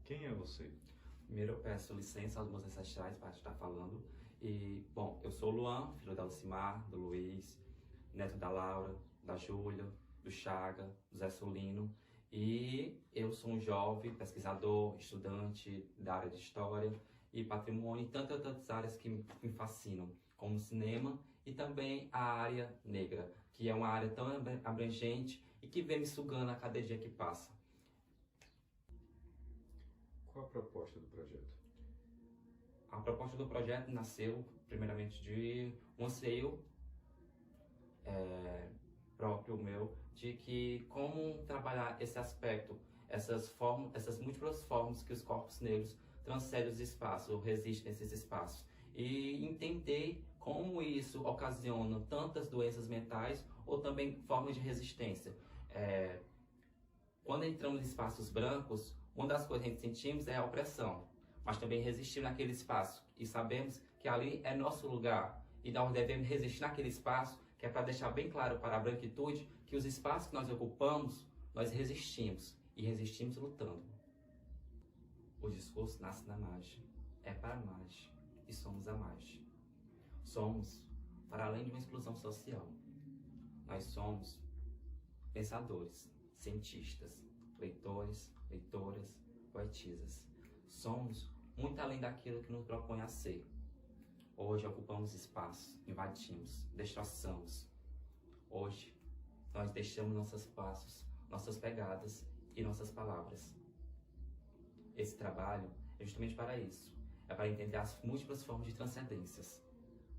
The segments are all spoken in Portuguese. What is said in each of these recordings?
Quem é você? Primeiro eu peço licença aos meus ancestrais para estar falando. E, bom, eu sou o Luan, filho da Lucimar, do Luiz, neto da Laura, da Júlia, do Chaga, do Zé Solino. E eu sou um jovem pesquisador, estudante da área de História e Patrimônio e tantas áreas que me fascinam, como o cinema e também a área negra, que é uma área tão abrangente e que vem me sugando a cada dia que passa. Qual a proposta do projeto? A proposta do projeto nasceu, primeiramente, de um anseio próprio meu, de que como trabalhar esse aspecto, essas múltiplas formas que os corpos negros transcendem os espaços, ou resistem nesses espaços, e entender como isso ocasiona tantas doenças mentais ou também formas de resistência. Quando entramos em espaços brancos, uma das coisas que a gente sentimos é a opressão, mas também resistir naquele espaço e sabemos que ali é nosso lugar e nós devemos resistir naquele espaço, que é para deixar bem claro para a branquitude que os espaços que nós ocupamos, nós resistimos e resistimos lutando. O discurso nasce na margem, é para a margem e somos a margem. Somos para além de uma exclusão social. Nós somos pensadores, cientistas, leitores, leitoras, poetisas. Somos muito além daquilo que nos propõe a ser. Hoje ocupamos espaços, invadimos, destroçamos. Hoje nós deixamos nossos passos, nossas pegadas e nossas palavras. Esse trabalho é justamente para isso. É para entender as múltiplas formas de transcendências,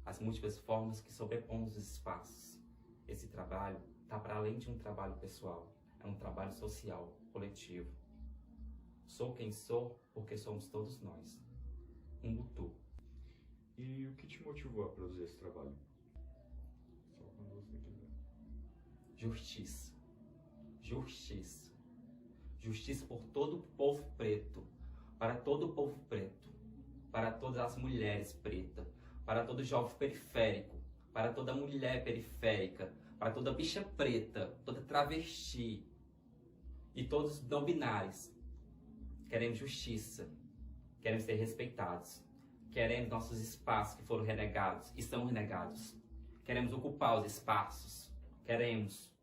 as múltiplas formas que sobrepomos os espaços. Esse trabalho está para além de um trabalho pessoal, é um trabalho social, coletivo. Sou quem sou porque somos todos nós. Ubuntu. E o que te motivou a produzir esse trabalho? Só quando você quiser. Justiça. Justiça. Justiça por todo o povo preto. Para todo o povo preto. Para todas as mulheres pretas. Para todo jovem periférico. Para toda mulher periférica. Para toda bicha preta. Toda travesti. E todos não binários. Queremos justiça. Queremos ser respeitados. Queremos nossos espaços que foram renegados e são renegados. Queremos ocupar os espaços. Queremos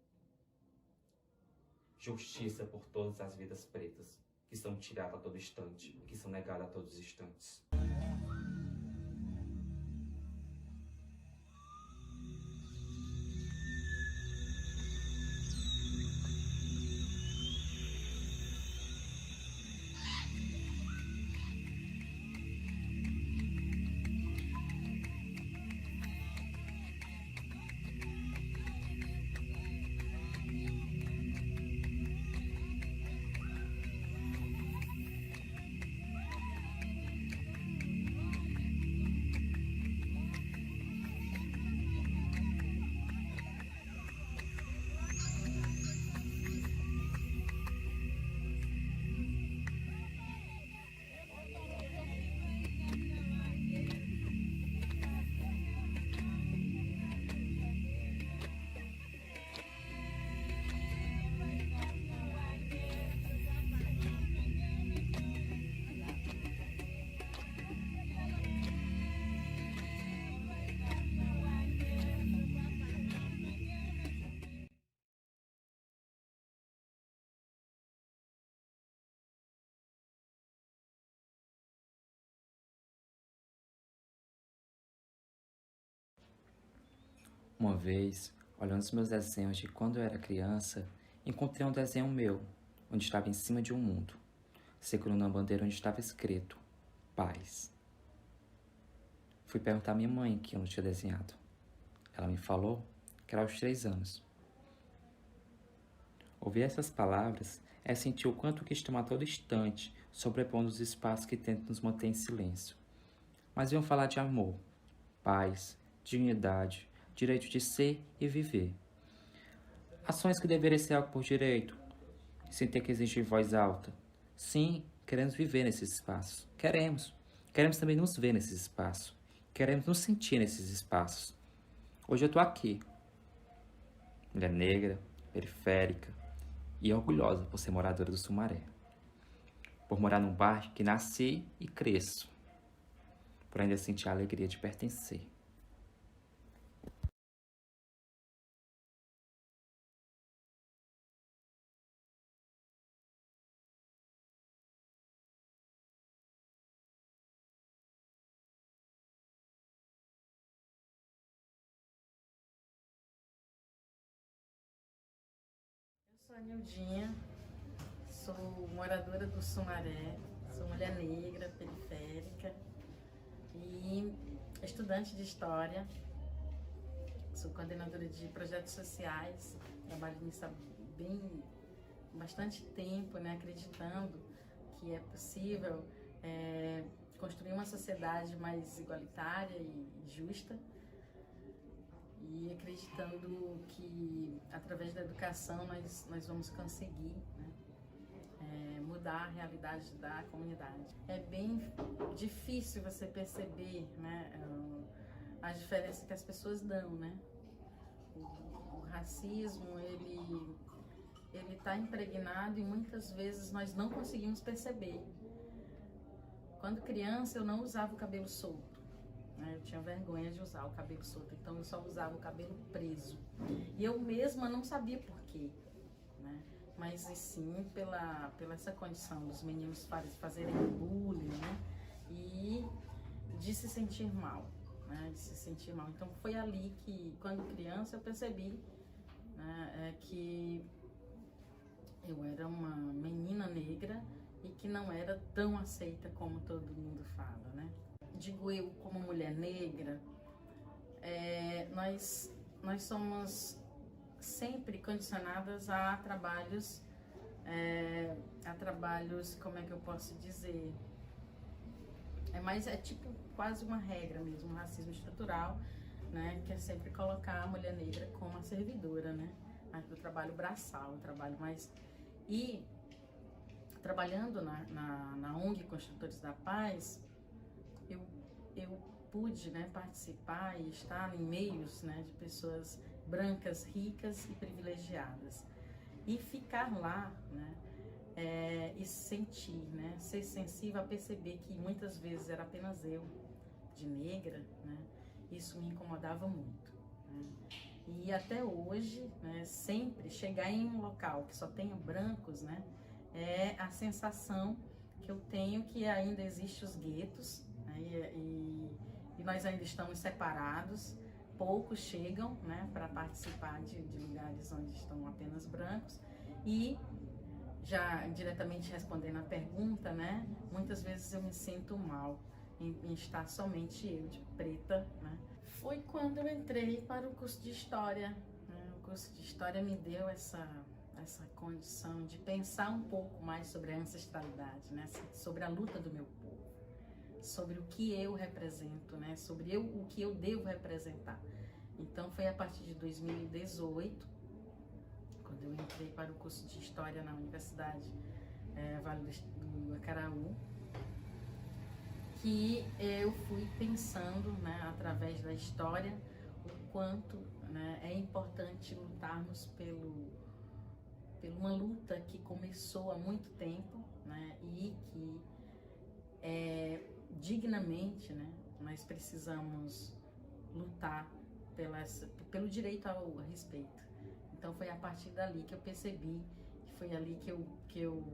justiça por todas as vidas pretas que são tiradas a todo instante, que são negadas a todos os instantes. Uma vez, olhando os meus desenhos de quando eu era criança, encontrei um desenho meu, onde estava em cima de um mundo, segurando uma bandeira onde estava escrito paz. Fui perguntar à minha mãe que eu não tinha desenhado. Ela me falou que era aos 3 anos. Ouvir essas palavras é sentir o quanto que estão a todo instante sobrepondo os espaços que tentam nos manter em silêncio. Mas iam falar de amor, paz, dignidade, direito de ser e viver. Ações que deveriam ser algo por direito, sem ter que exigir voz alta. Sim, queremos viver nesses espaços. Queremos. Queremos também nos ver nesses espaços. Queremos nos sentir nesses espaços. Hoje eu tô aqui. Mulher negra, periférica e orgulhosa por ser moradora do Sumaré. por morar num bairro que nasci e cresço, por ainda sentir a alegria de pertencer. Eu sou a Nildinha, sou moradora do Sumaré, sou mulher negra, periférica e estudante de História. Sou coordenadora de projetos sociais, trabalho nisso há bastante tempo, né, acreditando que é possível construir uma sociedade mais igualitária e justa. E acreditando que através da educação nós vamos conseguir, né, mudar a realidade da comunidade. É bem difícil você perceber, né, a diferença que as pessoas dão, né? O racismo, ele está impregnado e muitas vezes nós não conseguimos perceber. Quando criança eu não usava o cabelo solto. Eu tinha vergonha de usar o cabelo solto, então eu só usava o cabelo preso. E eu mesma não sabia por quê, né? Mas sim pela essa condição dos meninos fazerem bullying, né? E de se sentir mal, né? De se sentir mal. Então foi ali que, quando criança, eu percebi, né, que eu era uma menina negra e que não era tão aceita como todo mundo fala, né? Digo eu, como mulher negra, nós somos sempre condicionadas a trabalhos, como é que eu posso dizer? É tipo quase uma regra mesmo, um racismo estrutural, né? Que é sempre colocar a mulher negra como a servidora, né? Do trabalho braçal, o trabalho mais... E trabalhando na ONG Construtores da Paz, eu pude, né, participar e estar em meios, né, de pessoas brancas, ricas e privilegiadas. E ficar lá, né, e sentir, né, ser sensível a perceber que muitas vezes era apenas eu, de negra, né, isso me incomodava muito. Né. E até hoje, né, sempre chegar em um local que só tenha brancos, né, é a sensação que eu tenho que ainda existem os guetos, né, e nós ainda estamos separados, poucos chegam, né, para participar de lugares onde estão apenas brancos. E já diretamente respondendo a pergunta, né, muitas vezes eu me sinto mal em estar somente eu de preta, né. Foi quando eu entrei para o curso de História, né. O curso de História me deu essa condição de pensar um pouco mais sobre a ancestralidade, né, sobre a luta do meu povo, sobre o que eu represento, né, sobre o que eu devo representar. Então foi a partir de 2018, quando eu entrei para o curso de História na Universidade Vale do Acaraú, que eu fui pensando, né, através da história, o quanto, né, é importante lutarmos por uma luta que começou há muito tempo, né, e que dignamente, né, nós precisamos lutar pelo direito ao respeito. Então foi a partir dali que eu percebi, que foi ali que eu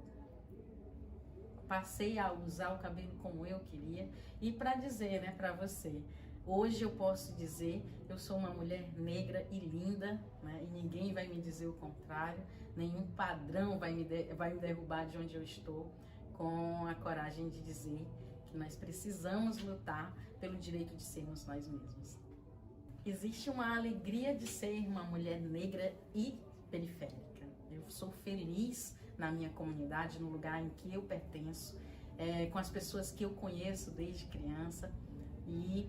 passei a usar o cabelo como eu queria. E para dizer, né, para você, hoje eu posso dizer, eu sou uma mulher negra e linda, né, e ninguém vai me dizer o contrário, nenhum padrão vai me derrubar de onde eu estou, com a coragem de dizer que nós precisamos lutar pelo direito de sermos nós mesmos. Existe uma alegria de ser uma mulher negra e periférica. Eu sou feliz na minha comunidade, no lugar em que eu pertenço, com as pessoas que eu conheço desde criança, e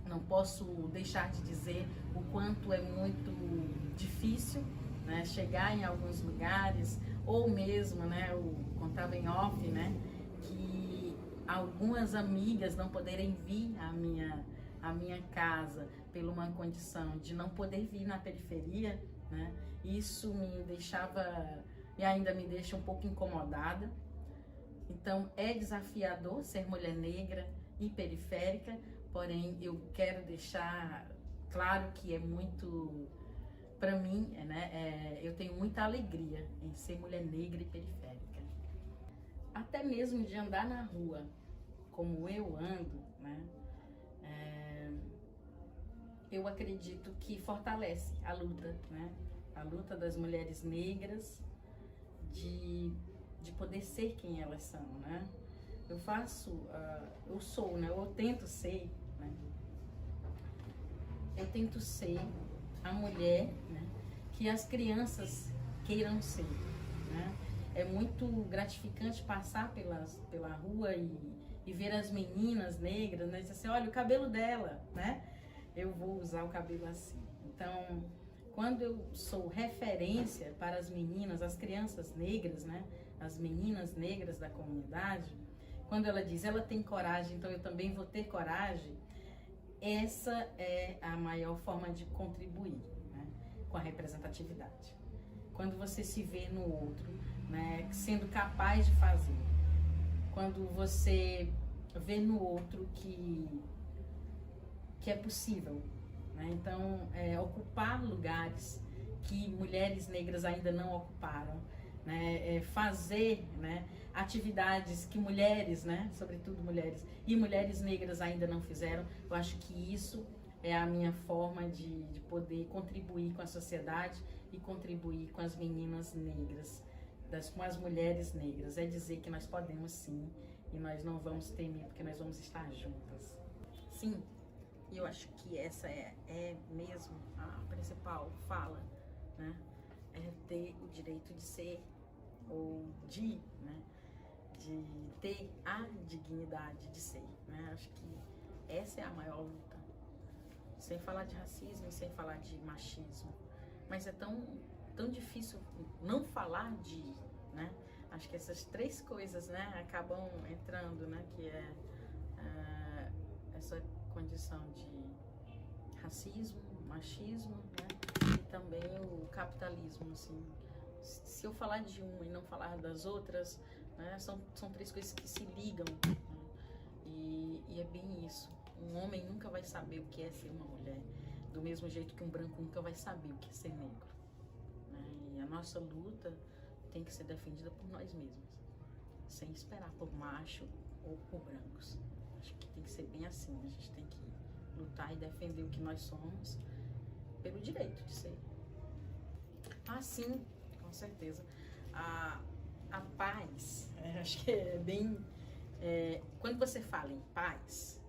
não posso deixar de dizer o quanto é muito difícil, né, chegar em alguns lugares, ou mesmo, né, eu contava em off, né, que algumas amigas não poderem vir à minha casa por uma condição de não poder vir na periferia, né, isso me deixava, e ainda me deixa um pouco incomodada. Então, é desafiador ser mulher negra e periférica, porém, eu quero deixar claro que é muito, para mim, né, eu tenho muita alegria em ser mulher negra e periférica. Até mesmo de andar na rua, como eu ando, né, eu acredito que fortalece a luta, né, a luta das mulheres negras de poder ser quem elas são, né. Eu sou, né, eu tento ser, né, eu tento ser a mulher, né, que as crianças queiram ser, né. É muito gratificante passar pela rua e ver as meninas negras, né, dizer assim, olha o cabelo dela, né, eu vou usar o cabelo assim. Então, quando eu sou referência para as meninas, as crianças negras, né, as meninas negras da comunidade, quando ela diz, ela tem coragem, então eu também vou ter coragem, essa é a maior forma de contribuir, né, com a representatividade. Quando você se vê no outro, né, sendo capaz de fazer, quando você vê no outro que é possível, né? Então, ocupar lugares que mulheres negras ainda não ocuparam, né? Fazer, né, atividades que mulheres, né, sobretudo mulheres e mulheres negras ainda não fizeram, eu acho que isso é a minha forma de poder contribuir com a sociedade e contribuir com as meninas negras, com as mulheres negras, é dizer que nós podemos sim, e nós não vamos temer, porque nós vamos estar juntas. Sim, e eu acho que essa é mesmo a principal fala, né? É ter o direito de ser, ou né, de ter a dignidade de ser, né? Acho que essa é a maior luta. Sem falar de racismo e sem falar de machismo. Mas é tão difícil não falar de, né? Acho que essas três coisas, né, acabam entrando, né? Que é essa condição de racismo, machismo, né? E também o capitalismo, assim. Se eu falar de uma e não falar das outras, né, são três coisas que se ligam, né? E é bem isso. Um homem nunca vai saber o que é ser uma mulher, do mesmo jeito que um branco nunca vai saber o que é ser negro, né? E a nossa luta tem que ser defendida por nós mesmos, sem esperar por macho ou por brancos. Acho que tem que ser bem assim, a gente tem que lutar e defender o que nós somos pelo direito de ser. Ah, sim, com certeza. A paz, acho que é bem... quando você fala em paz,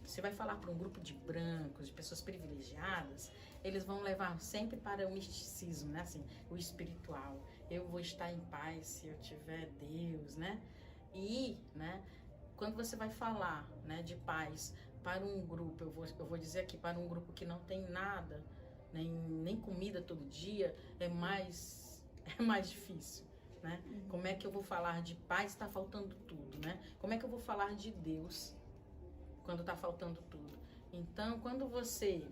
você vai falar para um grupo de brancos, de pessoas privilegiadas, eles vão levar sempre para o misticismo, né? Assim, o espiritual. Eu vou estar em paz se eu tiver Deus, né? E, né, quando você vai falar, né, de paz para um grupo, eu vou dizer aqui, para um grupo que não tem nada, nem comida todo dia, é mais difícil, né? Como é que eu vou falar de paz se está faltando tudo, né? Como é que eu vou falar de Deus quando está faltando tudo? Então, quando você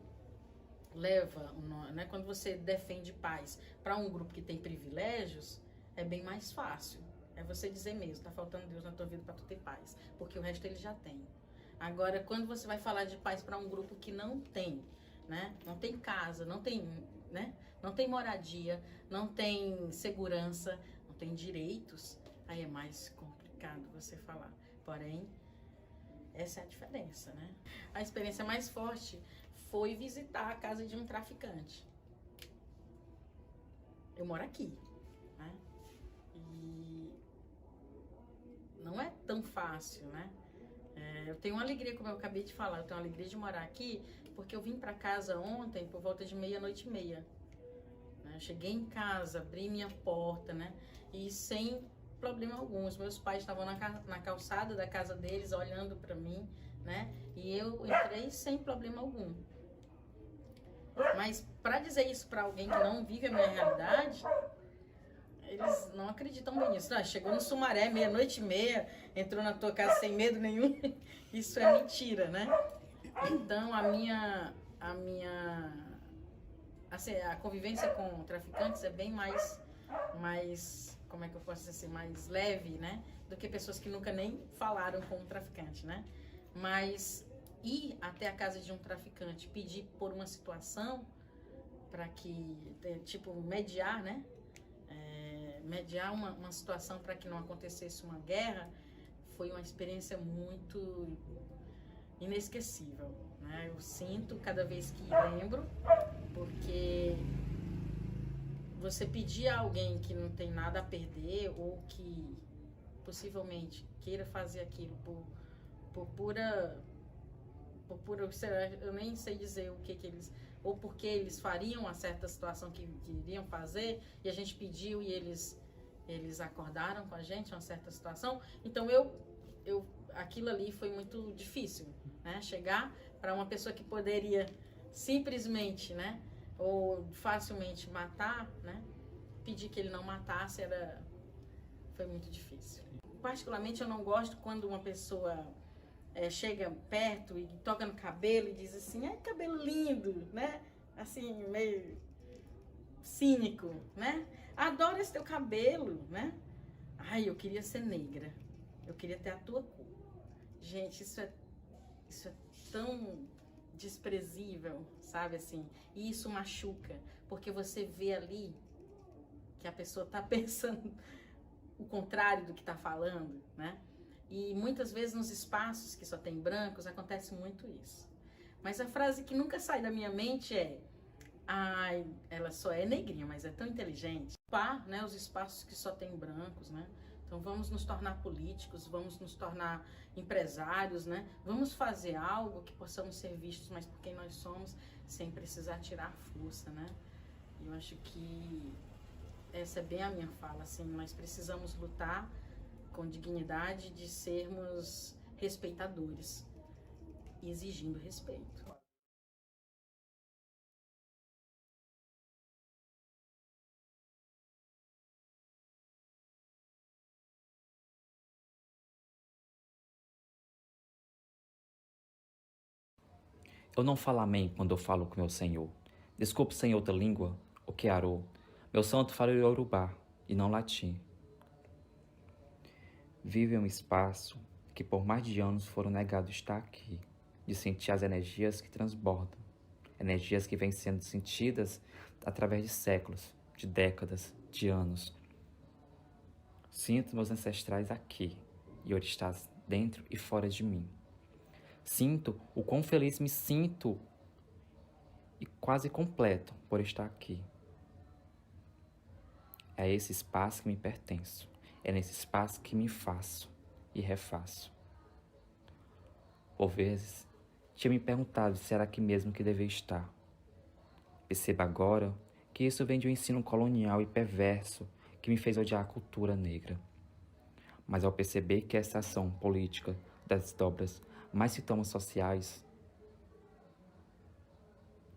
leva, né, quando você defende paz para um grupo que tem privilégios, é bem mais fácil. É você dizer mesmo, está faltando Deus na tua vida para tu ter paz, porque o resto ele já tem. Agora, quando você vai falar de paz para um grupo que não tem, né, não tem casa, não tem, né, não tem moradia, não tem segurança, não tem direitos, aí é mais complicado você falar. Porém, essa é a diferença, né? A experiência mais forte foi visitar a casa de um traficante. Eu moro aqui, né? E não é tão fácil, né? Eu tenho uma alegria, como eu acabei de falar, eu tenho uma alegria de morar aqui, porque eu vim para casa ontem por volta de 00:30. Né? Eu cheguei em casa, abri minha porta, né? E sem problema algum. Os meus pais estavam na calçada da casa deles, olhando para mim, né? E eu entrei sem problema algum. Mas para dizer isso para alguém que não vive a minha realidade, eles não acreditam bem nisso. Não, chegou no Sumaré, 00:30, entrou na tua casa sem medo nenhum. Isso é mentira, né? Então, assim, a convivência com traficantes é bem mais como é que eu posso dizer assim, mais leve, né? Do que pessoas que nunca nem falaram com um traficante, né? Mas ir até a casa de um traficante, pedir por uma situação para que, tipo, mediar, né? Mediar uma situação para que não acontecesse uma guerra, foi uma experiência muito inesquecível, né? Eu sinto cada vez que lembro, porque você pedir a alguém que não tem nada a perder ou que possivelmente queira fazer aquilo por pura, eu nem sei dizer o que eles, ou porque eles fariam uma certa situação que iriam fazer e a gente pediu e eles acordaram com a gente uma certa situação. Então aquilo ali foi muito difícil, né? Chegar para uma pessoa que poderia simplesmente, né, ou facilmente matar, né, pedir que ele não matasse foi muito difícil. Particularmente eu não gosto quando uma pessoa chega perto e toca no cabelo e diz assim, ai, cabelo lindo, né? Assim, meio cínico, né? Adoro esse teu cabelo, né? Ai, eu queria ser negra. Eu queria ter a tua cor. Gente, isso é tão desprezível, sabe assim? E isso machuca, porque você vê ali que a pessoa tá pensando o contrário do que tá falando, né? E muitas vezes nos espaços que só tem brancos acontece muito isso. Mas a frase que nunca sai da minha mente é: ai, ela só é negrinha, mas é tão inteligente. Né, os espaços que só tem brancos, né? Então vamos nos tornar políticos, vamos nos tornar empresários, né? Vamos fazer algo que possamos ser vistos mais por quem nós somos, sem precisar tirar força, né? E eu acho que essa é bem a minha fala, assim, nós precisamos lutar com dignidade de sermos respeitadores, exigindo respeito. Eu não falo amém quando eu falo com meu Senhor. Desculpe sem outra língua, o que arou. Meu santo fala iorubá e não latim. Vive um espaço que por mais de anos foram negados estar aqui, de sentir as energias que transbordam, energias que vêm sendo sentidas através de séculos, de décadas, de anos. Sinto meus ancestrais aqui, e orixás dentro e fora de mim. Sinto o quão feliz me sinto e quase completo por estar aqui. É esse espaço que me pertenço. É nesse espaço que me faço e refaço. Por vezes, tinha me perguntado se era aqui mesmo que devia estar. Perceba agora que isso vem de um ensino colonial e perverso que me fez odiar a cultura negra. Mas ao perceber que essa ação política das dobras mais sintomas sociais,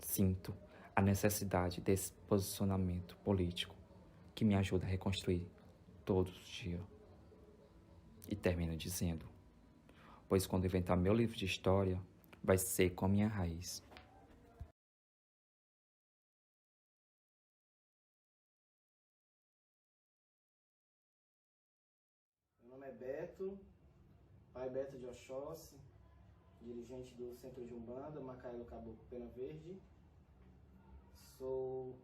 sinto a necessidade desse posicionamento político que me ajuda a reconstruir todos os dias. E termino dizendo: pois quando inventar meu livro de história, vai ser com a minha raiz. Meu nome é Beto, pai Beto de Oxóssi, dirigente do Centro de Umbanda, Macaé do Caboclo Pena Verde. Eu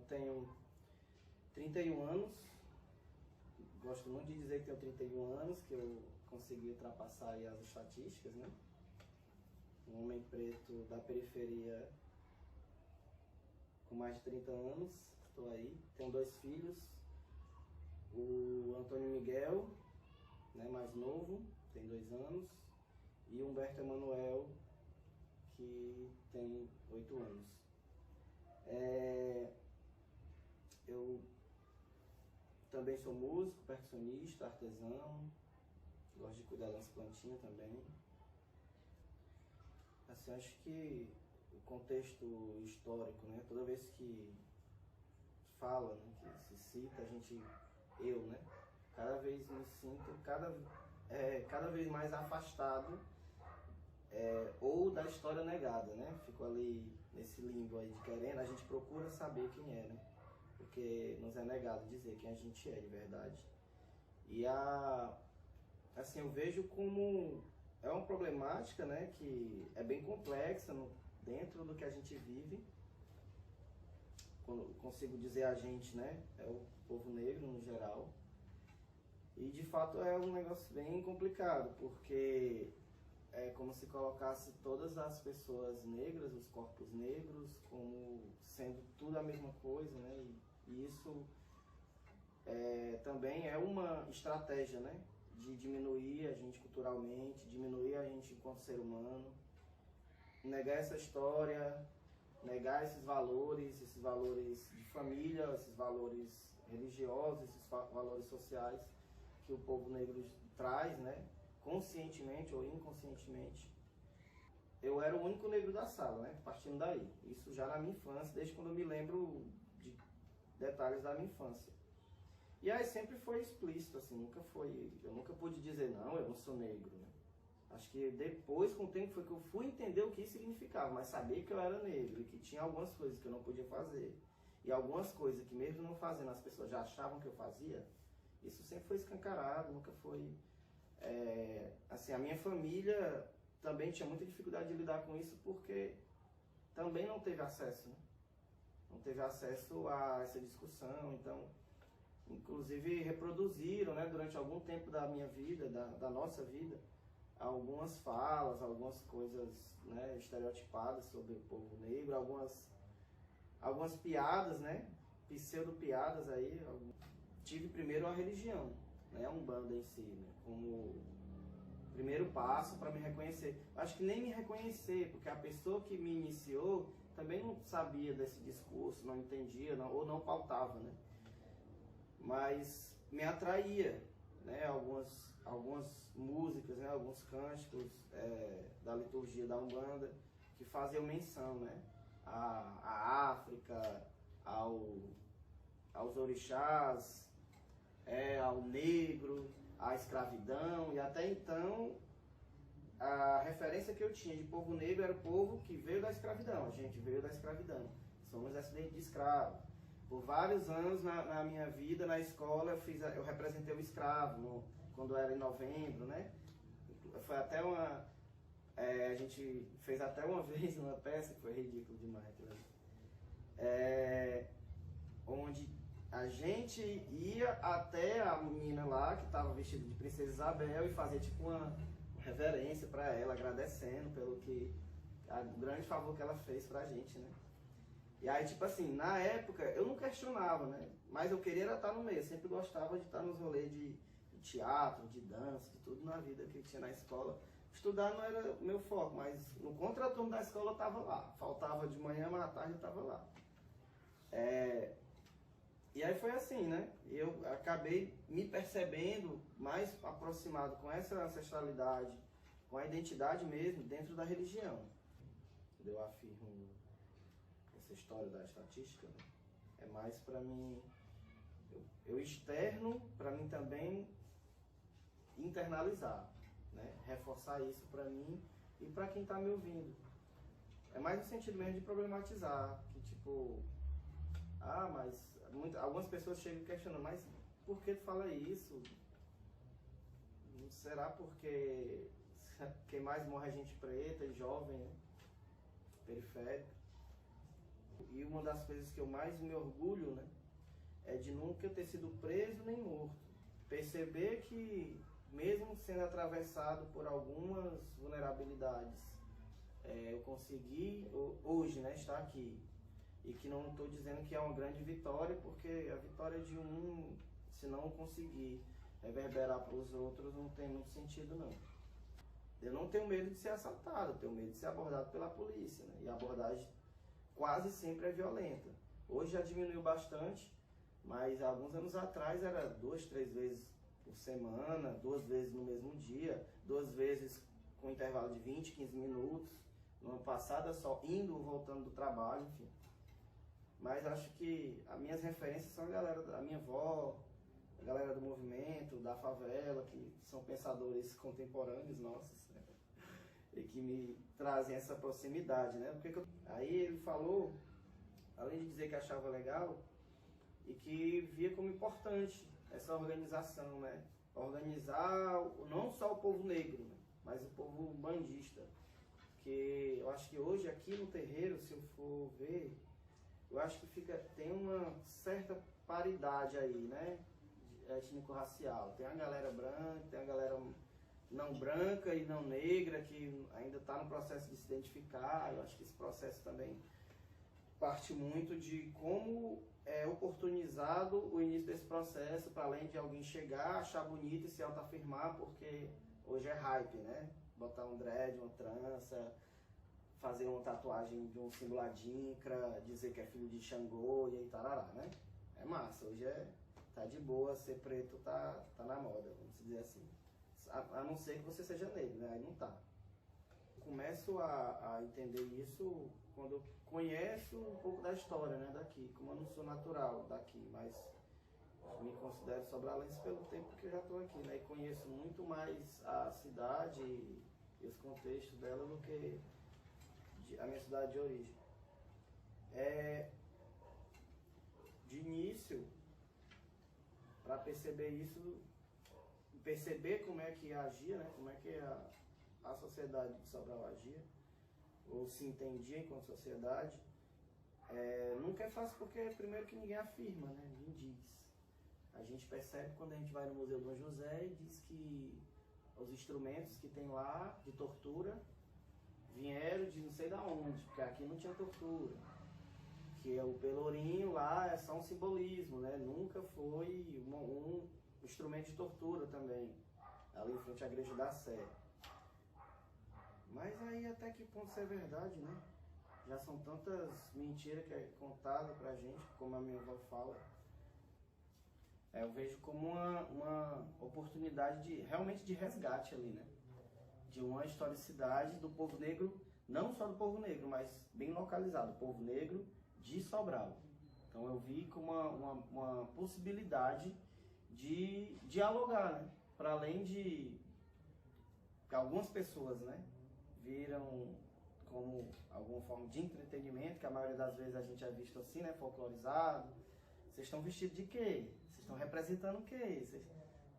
tenho 31 anos, gosto muito de dizer que tenho 31 anos, que eu consegui ultrapassar aí as estatísticas, né? Um homem preto da periferia com mais de 30 anos, estou aí. Tenho 2 filhos, o Antônio Miguel, né, mais novo, tem 2 anos, e o Humberto Emanuel, que tem 8 anos. Eu também sou músico, percussionista, artesão, gosto de cuidar das plantinhas também. Assim, acho que o contexto histórico, né, toda vez que fala, né, que se cita, né, cada vez me sinto cada vez mais afastado ou da história negada, né? Fico ali nesse limbo aí de querendo, a gente procura saber quem é, né? porque nos é negado dizer quem a gente é de verdade. E assim, eu vejo como é uma problemática, né, que é bem complexa dentro do que a gente vive. Quando consigo dizer a gente, né, é o povo negro no geral. E de fato é um negócio bem complicado, porque é como se colocasse todas as pessoas negras, os corpos negros, como sendo tudo a mesma coisa, né? E isso também é uma estratégia, né? De diminuir a gente culturalmente, diminuir a gente enquanto ser humano, negar essa história, negar esses valores de família, esses valores religiosos, esses valores sociais que o povo negro traz, né? Conscientemente ou inconscientemente. Eu era o único negro da sala, né? Partindo daí. Isso já na minha infância, desde quando eu me lembro de detalhes da minha infância. E aí sempre foi explícito, assim, eu nunca pude dizer, não, eu não sou negro, né? Acho que depois, com o tempo, foi que eu fui entender o que isso significava, mas sabia que eu era negro e que tinha algumas coisas que eu não podia fazer. E algumas coisas que mesmo não fazendo as pessoas já achavam que eu fazia, isso sempre foi escancarado, nunca foi... assim, a minha família também tinha muita dificuldade de lidar com isso porque também não teve acesso, né? Não teve acesso a essa discussão, então, inclusive reproduziram, né, durante algum tempo da minha vida, da nossa vida, algumas falas, algumas coisas, né, estereotipadas sobre o povo negro, algumas piadas, né, pseudo-piadas aí. Tive primeiro a religião, né, a Umbanda em si, né, como primeiro passo para me reconhecer. Acho que nem me reconhecer, porque a pessoa que me iniciou também não sabia desse discurso, não entendia, ou não pautava, né? Mas me atraía, né, algumas músicas, né, alguns cânticos da liturgia da Umbanda que faziam menção, né, à África, aos orixás, ao negro, à escravidão, e até então a referência que eu tinha de povo negro era o povo que veio da escravidão. A gente veio da escravidão, somos descendentes de escravo. Por vários anos na minha vida, na escola, eu representei o escravo, quando era em novembro, né? Foi até a gente fez até uma vez uma peça, que foi ridículo demais, onde a gente ia até a menina lá, que estava vestida de Princesa Isabel, e fazia tipo uma reverência para ela, agradecendo pelo o grande favor que ela fez pra gente, né? E aí, tipo assim, na época, eu não questionava, né? Mas eu queria estar no meio, eu sempre gostava de estar nos rolês de teatro, de dança, de tudo na vida que tinha na escola. Estudar não era o meu foco, mas no contraturno da escola eu estava lá. Faltava de manhã, mas à tarde eu estava lá. E aí foi assim, né? Eu acabei me percebendo mais aproximado com essa ancestralidade, com a identidade mesmo, dentro da religião. Eu afirmo essa história da estatística, né? É mais para mim, eu externo para mim também internalizar, né? Reforçar isso para mim e para quem está me ouvindo. É mais no sentido mesmo de problematizar, que tipo, mas algumas pessoas chegam questionando, mas por que tu fala isso? Será porque quem mais morre é gente preta e jovem, né? Periférica? E uma das coisas que eu mais me orgulho, né, é de nunca ter sido preso nem morto. Perceber que, mesmo sendo atravessado por algumas vulnerabilidades, eu consegui hoje, né, estar aqui. E que não estou dizendo que é uma grande vitória, porque a vitória de um, se não conseguir reverberar para os outros, não tem muito sentido, não. Eu não tenho medo de ser assaltado, eu tenho medo de ser abordado pela polícia, né? E a abordagem quase sempre é violenta. Hoje já diminuiu bastante, mas alguns anos atrás era 2, 3 vezes por semana, 2 vezes no mesmo dia, 2 vezes com intervalo de 20, 15 minutos. No ano passado, só indo ou voltando do trabalho, enfim. Mas acho que as minhas referências são a galera da minha avó, a galera do movimento, da favela, que são pensadores contemporâneos nossos, né? E que me trazem essa proximidade, né? Aí ele falou, além de dizer que achava legal, e que via como importante essa organização, né? Organizar não só o povo negro, né? Mas o povo bandista. Que eu acho que hoje aqui no terreiro, se eu for ver, eu acho que tem uma certa paridade aí, né? Étnico-racial. Tem a galera branca, tem a galera não branca e não negra, que ainda está no processo de se identificar. Eu acho que esse processo também parte muito de como é oportunizado o início desse processo, para além de alguém chegar, achar bonito e se autoafirmar, porque hoje é hype, né? Botar um dread, uma trança, fazer uma tatuagem de um símbolo adinkra, dizer que é filho de Xangô e aí tarará, né? É massa, hoje tá de boa, ser preto tá na moda, vamos dizer assim. A não ser que você seja negro, né? Aí não tá. Começo a entender isso quando eu conheço um pouco da história, né, daqui. Como eu não sou natural daqui, mas me considero sobralense pelo tempo que eu já estou aqui, né? E conheço muito mais a cidade e os contextos dela do que a minha cidade de origem. De início, para perceber isso, perceber como é que agia, né? Como é que a sociedade de Sobral agia, ou se entendia enquanto sociedade, nunca é fácil porque primeiro que ninguém afirma, né? Ninguém diz. A gente percebe quando a gente vai no Museu Dom José e diz que os instrumentos que tem lá de tortura vieram de não sei da onde, porque aqui não tinha tortura. Que o pelourinho lá é só um simbolismo, né? Nunca foi um instrumento de tortura também, ali em frente à Igreja da Sé. Mas aí até que ponto isso é verdade, né? Já são tantas mentiras que é contada pra gente, como a minha avó fala. Eu vejo como uma oportunidade realmente de resgate ali, né? De uma historicidade do povo negro, não só do povo negro, mas bem localizado, o povo negro de Sobral. Então eu vi como uma possibilidade de dialogar, né? Para além de que algumas pessoas, né, viram como alguma forma de entretenimento, que a maioria das vezes a gente é visto assim, né, folclorizado. Vocês estão vestidos de quê? Vocês estão representando o quê?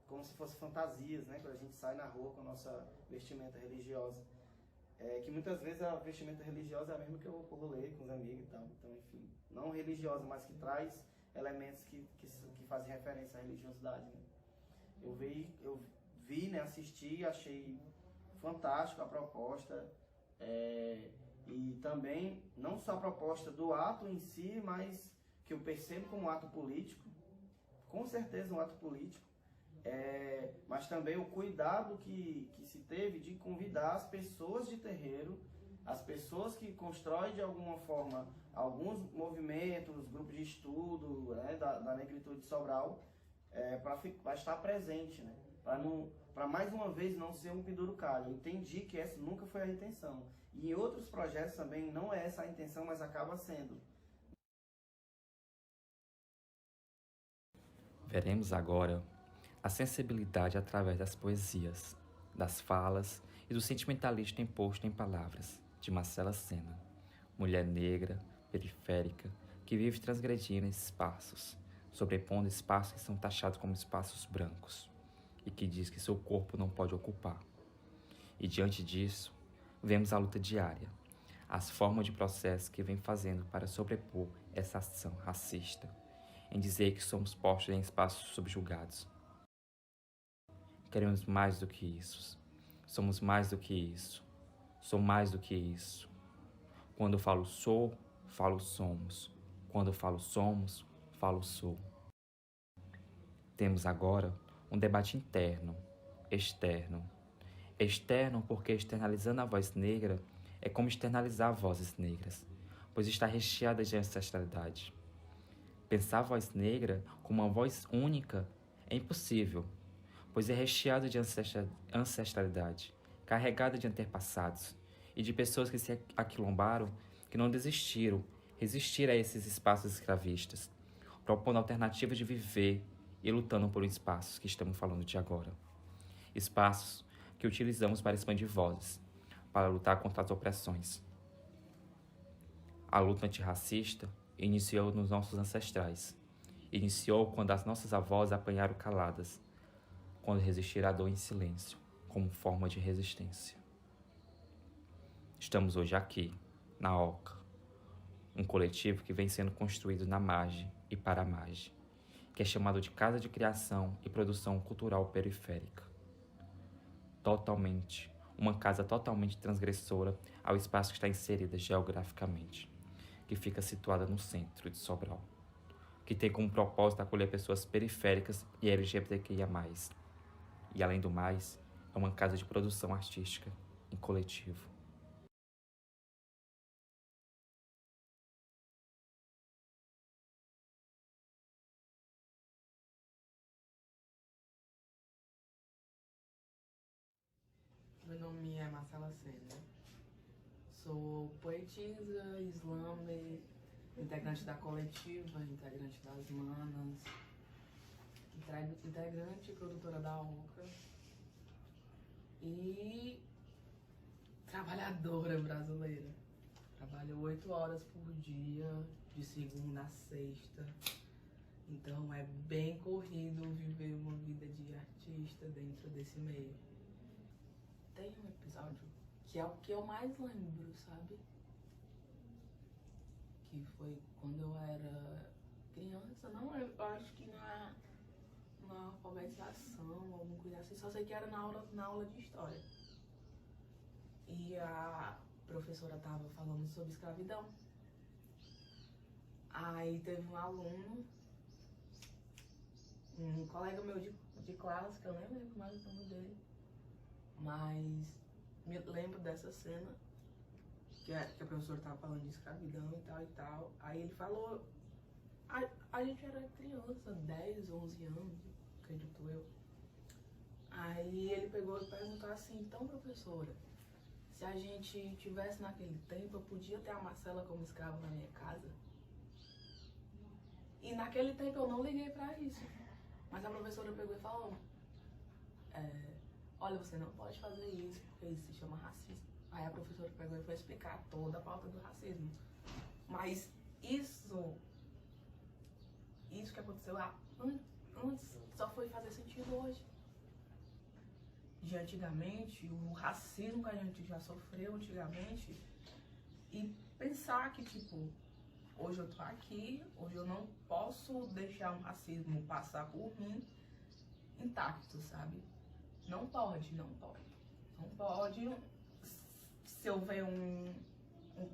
Como se fossem fantasias, né, quando a gente sai na rua com a nossa vestimenta religiosa. Que muitas vezes a vestimenta religiosa é a mesma que eu vou pro rolê com os amigos e tal. Então, enfim, não religiosa, mas que traz elementos que fazem referência à religiosidade, né? Eu vi, né, assisti, achei fantástico a proposta, e também não só a proposta do ato em si, mas que eu percebo como um ato político, com certeza um ato político, mas também o cuidado que se teve de convidar as pessoas de terreiro, as pessoas que constroem de alguma forma alguns movimentos, grupos de estudo, né, da negritude de Sobral, para estar presente, né, para mais uma vez não ser um penduricalho. Eu entendi que essa nunca foi a intenção. E em outros projetos também não é essa a intenção, mas acaba sendo. Veremos agora a sensibilidade através das poesias, das falas e do sentimentalismo imposto em palavras de Marcela Sena, mulher negra, periférica, que vive transgredindo esses espaços, sobrepondo espaços que são taxados como espaços brancos, e que diz que seu corpo não pode ocupar. E diante disso, vemos a luta diária, as formas de processo que vem fazendo para sobrepor essa ação racista, em dizer que somos postos em espaços subjugados. Queremos mais do que isso. Somos mais do que isso. Sou mais do que isso. Quando falo sou, falo somos. Quando falo somos, falo sou. Temos agora um debate interno, externo. Externo porque externalizando a voz negra é como externalizar vozes negras, pois está recheada de ancestralidade. Pensar a voz negra como uma voz única é impossível, pois é recheado de ancestralidade, carregada de antepassados e de pessoas que se aquilombaram, que não desistiram, resistir a esses espaços escravistas, propondo alternativas de viver e lutando por espaços que estamos falando de agora. Espaços que utilizamos para expandir vozes, para lutar contra as opressões. A luta antirracista iniciou nos nossos ancestrais Iniciou quando as nossas avós apanharam caladas, quando resistiram à dor em silêncio, como forma de resistência. Estamos hoje aqui, na Oca, um coletivo que vem sendo construído na margem e para a margem, que é chamado de Casa de Criação e Produção Cultural Periférica. Uma casa totalmente transgressora ao espaço que está inserida geograficamente, que fica situada no centro de Sobral, que tem como propósito acolher pessoas periféricas e LGBTQIA+. E, além do mais, é uma casa de produção artística em coletivo. Meu nome é Marcela Sena. Sou poetisa, slammer, integrante da coletiva, integrante das Manas, integrante e produtora da Oca e trabalhadora brasileira. Trabalho 8 horas por dia, de segunda a sexta. Então é bem corrido viver uma vida de artista dentro desse meio. Tem um episódio que é o que eu mais lembro, sabe? Que foi quando eu era criança, não, eu acho que na alfabetização, alguma coisa assim, só sei que era na aula de história. E a professora tava falando sobre escravidão. Aí teve um aluno, um colega meu de classe, que eu nem lembro mais o nome dele, mas me lembro dessa cena que a professora tava falando de escravidão e tal e tal. Aí ele falou, a gente era criança, 10, 11 anos, acredito eu. Aí ele pegou e perguntou assim, então professora, se a gente tivesse naquele tempo, eu podia ter a Marcela como escrava na minha casa? E naquele tempo eu não liguei pra isso. Mas a professora pegou e falou, olha, você não pode fazer isso, porque isso se chama racismo. Aí a professora pegou e foi explicar toda a pauta do racismo. Mas isso que aconteceu antes só foi fazer sentido hoje. De antigamente, o racismo que a gente já sofreu antigamente, e pensar que, tipo, hoje eu tô aqui, hoje eu não posso deixar um racismo passar por mim intacto, sabe? Não pode. Não pode. Se eu ver um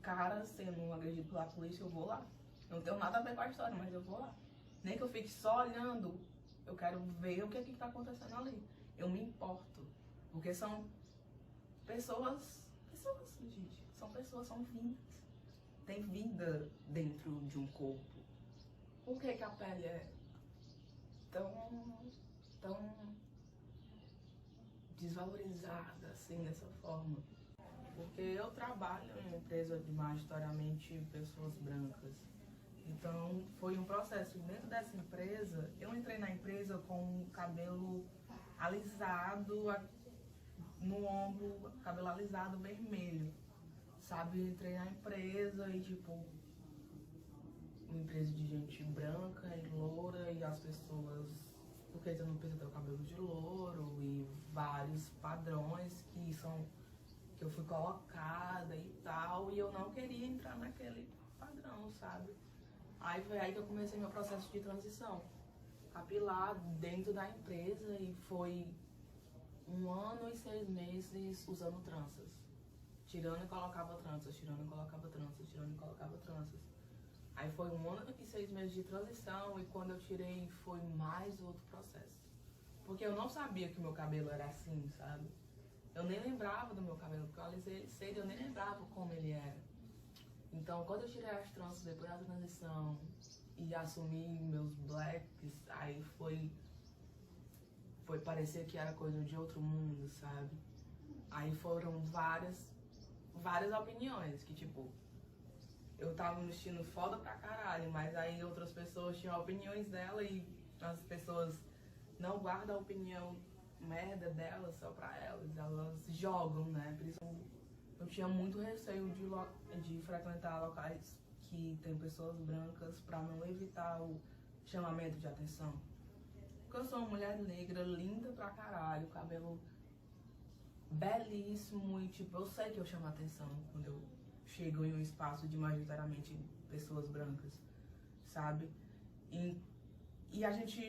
cara sendo agredido pela polícia, eu vou lá. Não tenho nada a ver com a história, mas eu vou lá. Nem que eu fique só olhando, eu quero ver o que tá acontecendo ali. Eu me importo. Porque são pessoas, gente. São pessoas, são vidas. Tem vida dentro de um corpo. Por que a pele é tão desvalorizada assim, dessa forma? Porque eu trabalho em uma empresa de majoritariamente pessoas brancas. Então foi um processo. Dentro dessa empresa, eu entrei na empresa com o cabelo alisado no ombro, cabelo alisado vermelho. Sabe, eu entrei na empresa e tipo, uma empresa de gente branca e loura, e as pessoas, porque você não precisa ter o cabelo de louro, e vários padrões que eu fui colocada e tal, e eu não queria entrar naquele padrão, sabe? Aí foi aí que eu comecei meu processo de transição capilar dentro da empresa, e foi 1 ano e 6 meses usando tranças. Tirando e colocava tranças, tirando e colocava tranças, tirando e colocava tranças. Aí foi 1 ano e 6 meses de transição, e quando eu tirei foi mais outro processo. Porque eu não sabia que o meu cabelo era assim, sabe? Eu nem lembrava do meu cabelo, porque eu alisei ele cedo, eu nem lembrava como ele era. Então, quando eu tirei as tranças depois da transição e assumi meus blacks, aí foi parecer que era coisa de outro mundo, sabe? Aí foram várias opiniões, que tipo, eu tava me vestindo foda pra caralho, mas aí outras pessoas tinham opiniões dela, e as pessoas não guardam a opinião merda delas só pra elas jogam, né? Por isso eu tinha muito receio de frequentar locais que tem pessoas brancas, pra não evitar o chamamento de atenção. Porque eu sou uma mulher negra, linda pra caralho, cabelo belíssimo e, tipo, eu sei que eu chamo atenção quando eu chego em um espaço de majoritariamente pessoas brancas, sabe? E a gente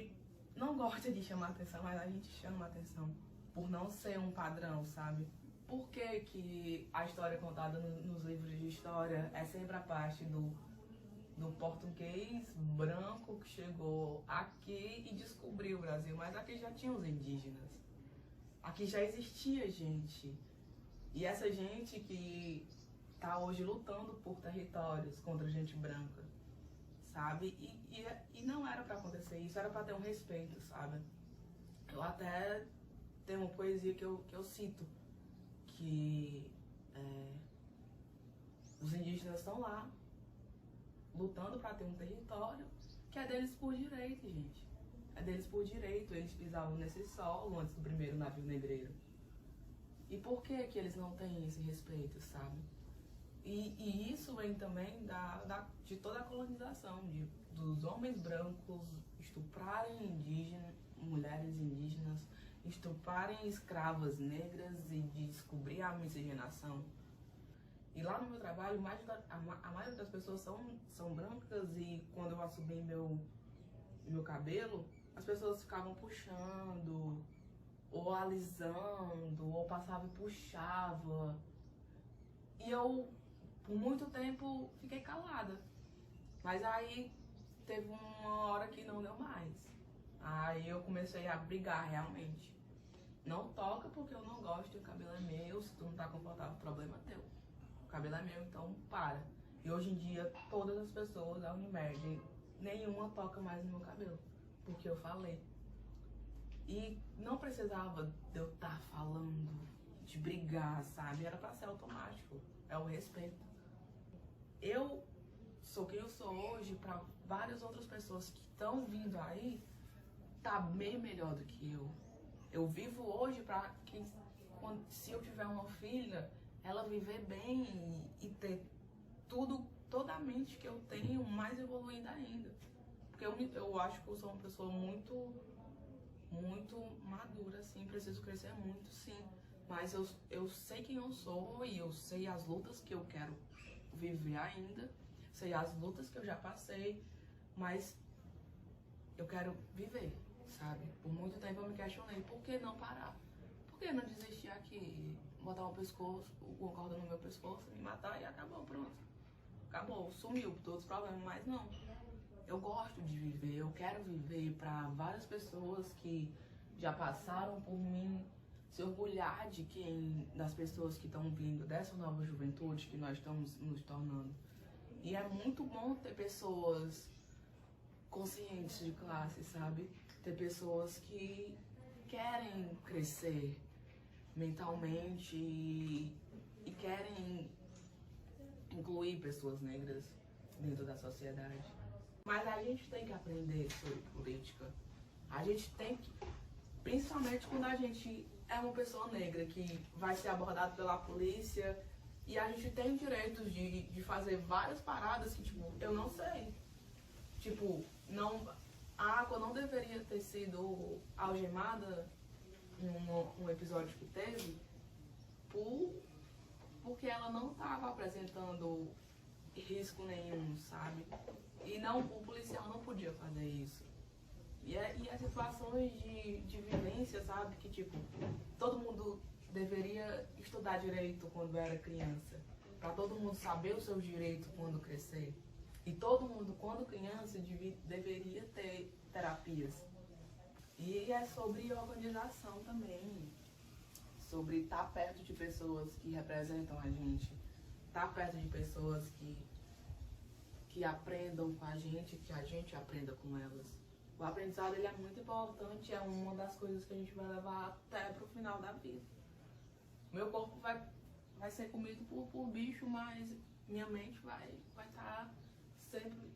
não gosta de chamar atenção, mas a gente chama atenção por não ser um padrão, sabe? Por que a história contada nos livros de história é sempre a parte do português branco que chegou aqui e descobriu o Brasil, mas aqui já tinha os indígenas. Aqui já existia gente. E essa gente que tá hoje lutando por territórios contra gente branca, sabe? E não era pra acontecer isso, era pra ter um respeito, sabe? Eu até tenho uma poesia que eu cito, que os indígenas estão lá, lutando pra ter um território que é deles por direito, gente. É deles por direito, eles pisavam nesse solo antes do primeiro navio negreiro. E por que eles não têm esse respeito, sabe? E isso vem também de toda a colonização, dos homens brancos estuprarem mulheres indígenas, estuprarem escravas negras e de descobrir a miscigenação. E lá no meu trabalho, a maioria das pessoas são brancas e quando eu assumi meu cabelo, as pessoas ficavam puxando, ou alisando, ou passava e puxava. E eu, por muito tempo, fiquei calada. Mas aí teve uma hora que não deu mais. Aí eu comecei a brigar realmente. Não toca porque eu não gosto, o cabelo é meu, se tu não tá confortável, o problema é teu. O cabelo é meu, então para. E hoje em dia, todas as pessoas da Unimed, nenhuma toca mais no meu cabelo, porque eu falei. E não precisava de eu estar falando, de brigar, sabe? Era pra ser automático, é o respeito. Eu sou quem eu sou hoje pra várias outras pessoas que estão vindo aí, tá bem melhor do que eu. Eu vivo hoje pra que, se eu tiver uma filha, ela viver bem e ter toda a mente que eu tenho, mais evoluindo ainda. Porque eu acho que eu sou uma pessoa muito madura, assim, preciso crescer muito, sim. Mas eu sei quem eu sou e eu sei as lutas que eu quero viver ainda, sei as lutas que eu já passei, mas eu quero viver, sabe? Por muito tempo eu me questionei, por que não parar? Por que não desistir aqui, botar uma corda no meu pescoço, me matar e acabou, pronto. Acabou, sumiu todos os problemas, mas não. Eu gosto de viver, eu quero viver para várias pessoas que já passaram por mim, se orgulhar das pessoas que estão vindo, dessa nova juventude que nós estamos nos tornando. E é muito bom ter pessoas conscientes de classe, sabe? Ter pessoas que querem crescer mentalmente e querem incluir pessoas negras dentro da sociedade. Mas a gente tem que aprender sobre política. A gente tem que, principalmente quando a gente é uma pessoa negra que vai ser abordado pela polícia e a gente tem direito de fazer várias paradas que, tipo, eu não sei. Tipo, a Aqua não deveria ter sido algemada num episódio que teve porque ela não estava apresentando risco nenhum, sabe? E o policial não podia fazer isso. E as situações de vivência, sabe? Que, tipo, todo mundo deveria estudar direito quando era criança. Pra todo mundo saber os seus direitos quando crescer. E todo mundo, quando criança, deveria ter terapias. E é sobre organização também. Sobre estar perto de pessoas que representam a gente. Estar perto de pessoas que aprendam com a gente, que a gente aprenda com elas. O aprendizado ele é muito importante, é uma das coisas que a gente vai levar até pro final da vida. Meu corpo vai ser comido por bicho, mas minha mente vai estar sempre...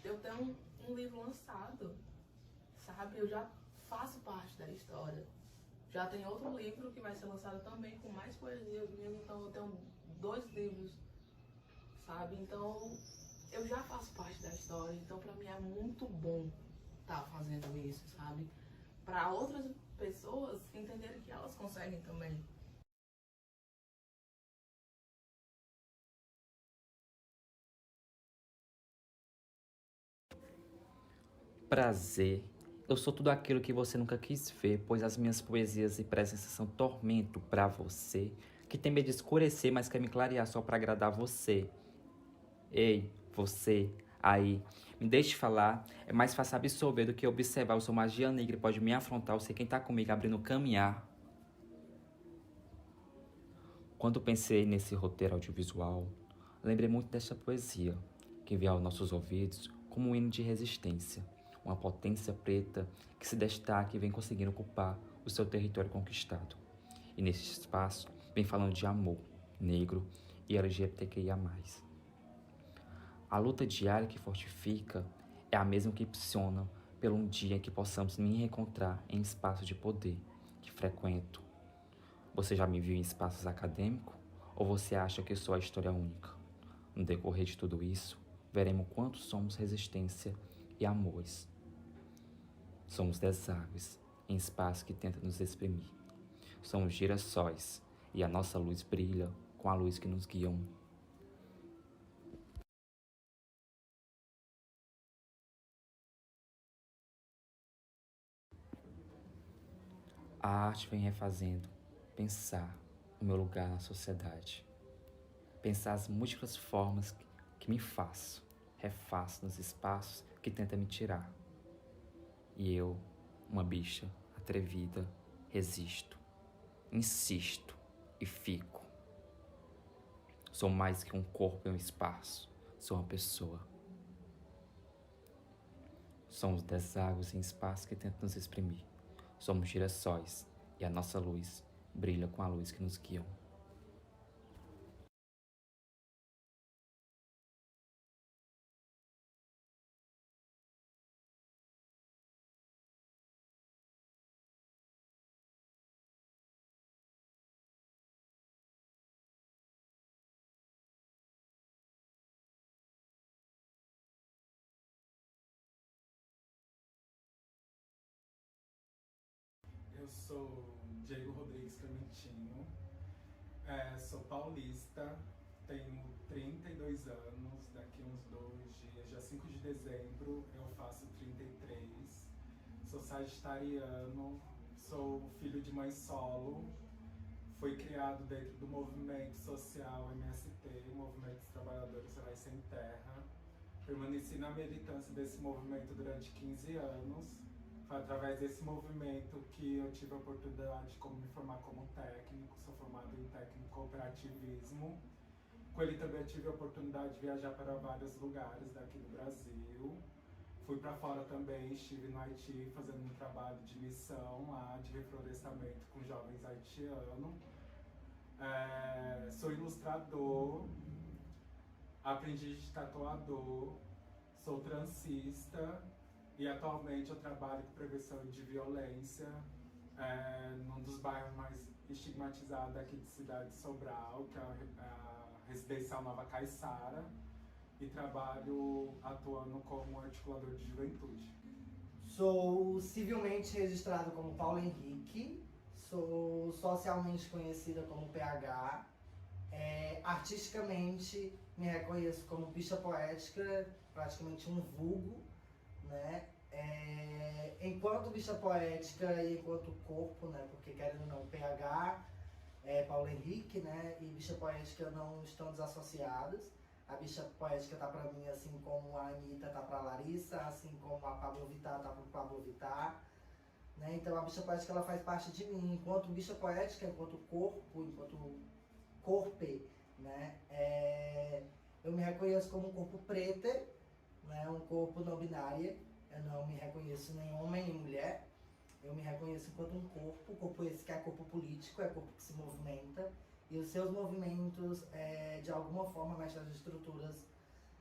Eu tenho um livro lançado, sabe? Eu já faço parte da história. Já tem outro livro que vai ser lançado também com mais poesias minhas, então eu tenho 2 livros, sabe? Então eu já faço parte da história, então pra mim é muito bom tá fazendo isso, sabe? Para outras pessoas entenderem que elas conseguem também. Prazer. Eu sou tudo aquilo que você nunca quis ver, pois as minhas poesias e presenças são tormento pra você, que tem medo de escurecer, mas quer me clarear só pra agradar você. Ei, você, aí, me deixe falar, é mais fácil absorver do que observar. Eu sou magia negra e pode me afrontar, eu sei quem tá comigo abrindo caminhar. Quando pensei nesse roteiro audiovisual, lembrei muito desta poesia, que veio aos nossos ouvidos como um hino de resistência, uma potência preta que se destaca e vem conseguindo ocupar o seu território conquistado. E nesse espaço, vem falando de amor, negro e LGBTQIA+. A luta diária que fortifica é a mesma que impulsiona pelo um dia em que possamos me reencontrar em espaços de poder que frequento. Você já me viu em espaços acadêmicos ou você acha que sou a história única? No decorrer de tudo isso, veremos quanto somos resistência e amores. Somos deságues em espaços que tentam nos exprimir. Somos girassóis e a nossa luz brilha com a luz que nos guiam. A arte vem refazendo pensar o meu lugar na sociedade. Pensar as múltiplas formas que me faço, refaço nos espaços que tentam me tirar. E eu, uma bicha atrevida, resisto, insisto e fico. Sou mais que um corpo em um espaço, sou uma pessoa. Somos deságuas em espaços que tentam nos exprimir. Somos girassóis e a nossa luz brilha com a luz que nos guiam. Eu sou Diego Rodrigues Clementino, sou paulista, tenho 32 anos, daqui uns 2 dias, dia 5 de dezembro eu faço 33, sou sagitariano, sou filho de mãe solo, fui criado dentro do movimento social MST, Movimento dos Trabalhadores Rurais Sem Terra, permaneci na militância desse movimento durante 15 anos. Foi através desse movimento que eu tive a oportunidade de me formar como técnico, sou formado em técnico cooperativismo. Com ele também tive a oportunidade de viajar para vários lugares daqui do Brasil. Fui para fora também, estive no Haiti fazendo um trabalho de missão lá, de reflorestamento com jovens haitianos. Sou ilustrador, aprendiz de tatuador, sou transista. E atualmente eu trabalho com prevenção de violência num dos bairros mais estigmatizados aqui de Cidade de Sobral, que é a Residencial Nova Caiçara, e trabalho atuando como articulador de juventude. Sou civilmente registrado como Paulo Henrique, sou socialmente conhecida como PH, artisticamente me reconheço como bicha poética, praticamente um vulgo, né? Enquanto bicha poética e enquanto corpo, né? Porque querendo ou não, PH é Paulo Henrique, né? E bicha poética não estão desassociadas. A bicha poética tá pra mim assim como a Anitta tá pra Larissa, assim como a Pablo Vittar tá pro Pablo Vittar, né? Então a bicha poética ela faz parte de mim, enquanto bicha poética, enquanto corpo, enquanto corpe, né? Eu me reconheço como um corpo preto, né, um corpo não binário. Eu não me reconheço nem homem nem mulher. Eu me reconheço enquanto um corpo esse que é corpo político, é corpo que se movimenta. E os seus movimentos, de alguma forma, mexem nas estruturas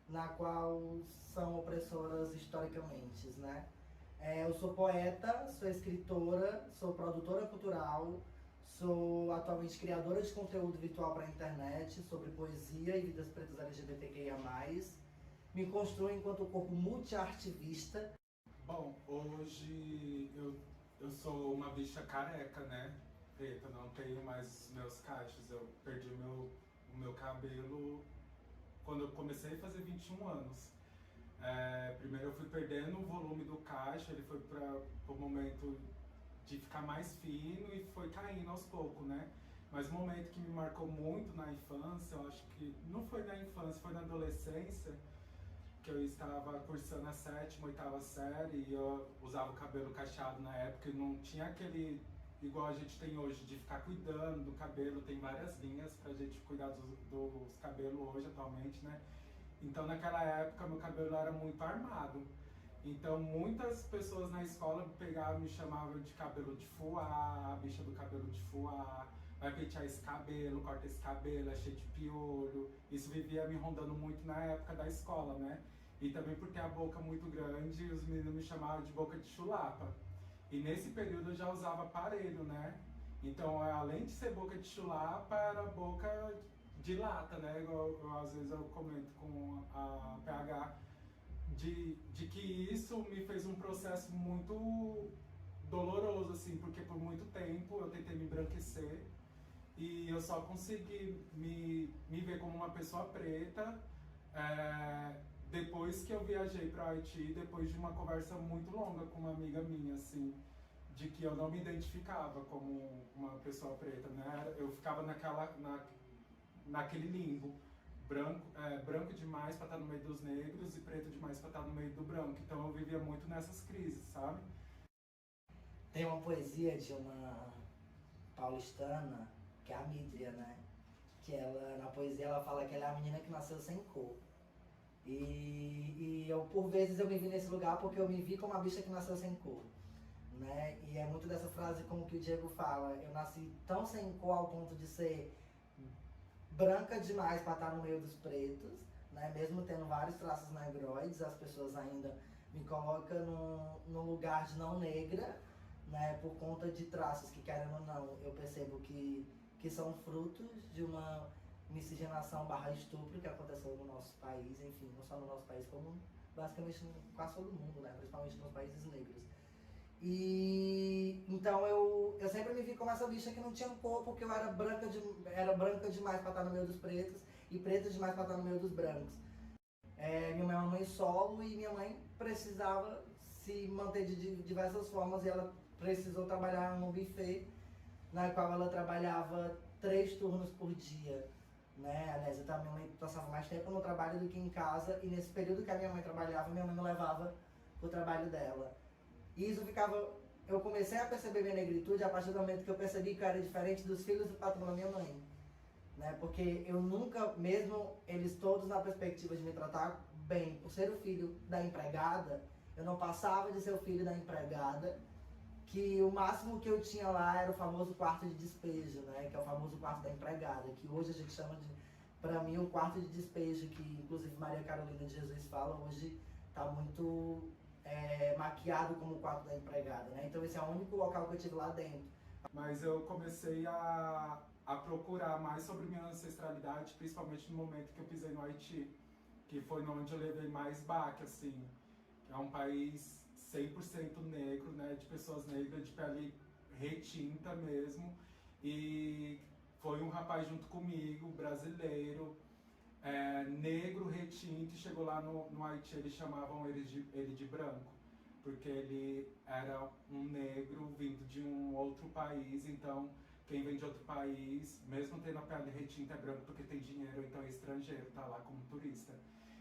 na qual são opressoras historicamente, né? Eu sou poeta, sou escritora, sou produtora cultural, sou atualmente criadora de conteúdo virtual para a internet sobre poesia e vidas pretas LGBTQIA+. Me construo enquanto corpo multiartivista, Bom, hoje eu sou uma bicha careca, né? Preta, não tenho mais os meus cachos. Eu perdi o meu cabelo quando eu comecei a fazer 21 anos. Primeiro eu fui perdendo o volume do cacho, ele foi para o momento de ficar mais fino e foi caindo aos poucos, né? Mas o momento que me marcou muito na infância, eu acho que não foi na infância, foi na adolescência, que eu estava cursando a 7ª, 8ª série e eu usava o cabelo cacheado na época e não tinha aquele, igual a gente tem hoje, de ficar cuidando do cabelo. Tem várias linhas pra gente cuidar dos cabelos hoje, atualmente, né? Então naquela época meu cabelo era muito armado. Então muitas pessoas na escola pegavam e me chamavam de cabelo de fuá, a bicha do cabelo de fuá, vai pentear esse cabelo, corta esse cabelo, é cheio de piolho. Isso vivia me rondando muito na época da escola, né? E também por ter a boca muito grande, os meninos me chamavam de boca de chulapa. E nesse período eu já usava aparelho, né? Então, além de ser boca de chulapa, era boca de lata, né? Às vezes eu comento com a PH de que isso me fez um processo muito doloroso, assim, porque por muito tempo eu tentei me embranquecer e eu só consegui me ver como uma pessoa preta depois que eu viajei para o Haiti, depois de uma conversa muito longa com uma amiga minha, assim, de que eu não me identificava como uma pessoa preta, né? Eu ficava naquele limbo, branco demais para estar no meio dos negros e preto demais para estar no meio do branco. Então eu vivia muito nessas crises, sabe? Tem uma poesia de uma paulistana, que é a Mídria, né? Que ela, na poesia, ela fala que ela é a menina que nasceu sem cor. E eu, por vezes, eu me vi nesse lugar porque eu me vi como a bicha que nasceu sem cor, né? E é muito dessa frase como que o Diego fala, eu nasci tão sem cor ao ponto de ser branca demais para estar no meio dos pretos, né? Mesmo tendo vários traços negroides, as pessoas ainda me colocam num lugar de não negra, né? Por conta de traços que, querendo ou não, eu percebo que são frutos de uma miscigenação / estupro que aconteceu no nosso país, enfim, não só no nosso país, como basicamente quase todo mundo, né? Principalmente nos países negros. E então eu sempre me vi como essa bicha que não tinha cor, porque eu era branca demais para estar no meio dos pretos e preta demais para estar no meio dos brancos. Minha mãe é uma mãe solo e minha mãe precisava se manter de diversas formas e ela precisou trabalhar no buffet, na qual ela trabalhava 3 turnos por dia, né? Aliás, minha mãe passava mais tempo no trabalho do que em casa, e nesse período que a minha mãe trabalhava, minha mãe me levava pro trabalho dela. E isso eu comecei a perceber minha negritude a partir do momento que eu percebi que eu era diferente dos filhos do patrão da minha mãe, né? Porque eu nunca, mesmo eles todos na perspectiva de me tratar bem por ser o filho da empregada, eu não passava de ser o filho da empregada, que o máximo que eu tinha lá era o famoso quarto de despejo, né? Que é o famoso quarto da empregada, que hoje a gente chama de, pra mim, o quarto de despejo, que inclusive Maria Carolina de Jesus fala, hoje tá muito maquiado como o quarto da empregada, né? Então esse é o único local que eu tive lá dentro. Mas eu comecei a procurar mais sobre minha ancestralidade, principalmente no momento que eu pisei no Haiti, que foi onde eu levei mais baque, assim. É um país 100% negro, né, de pessoas negras, de pele retinta mesmo, e foi um rapaz junto comigo, brasileiro, negro, retinto, e chegou lá no Haiti, eles chamavam ele de branco, porque ele era um negro vindo de um outro país. Então quem vem de outro país, mesmo tendo a pele retinta, é branco porque tem dinheiro, então é estrangeiro, tá lá como turista.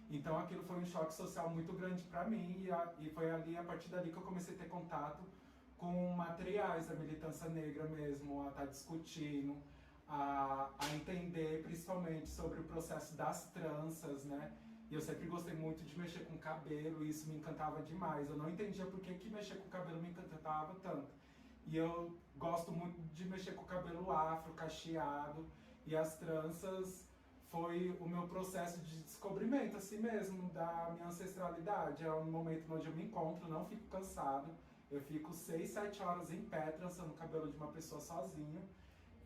Então aquilo foi um choque social muito grande para mim, e foi ali, a partir dali, que eu comecei a ter contato com materiais da militância negra mesmo, a estar discutindo, a entender principalmente sobre o processo das tranças, né? E eu sempre gostei muito de mexer com cabelo, e isso me encantava demais. Eu não entendia por que mexer com cabelo me encantava tanto. E eu gosto muito de mexer com o cabelo afro, cacheado, e as tranças foi o meu processo de descobrimento, assim mesmo, da minha ancestralidade. É um momento onde eu me encontro, não fico cansado. Eu fico 6, 7 horas em pé, trançando o cabelo de uma pessoa sozinho.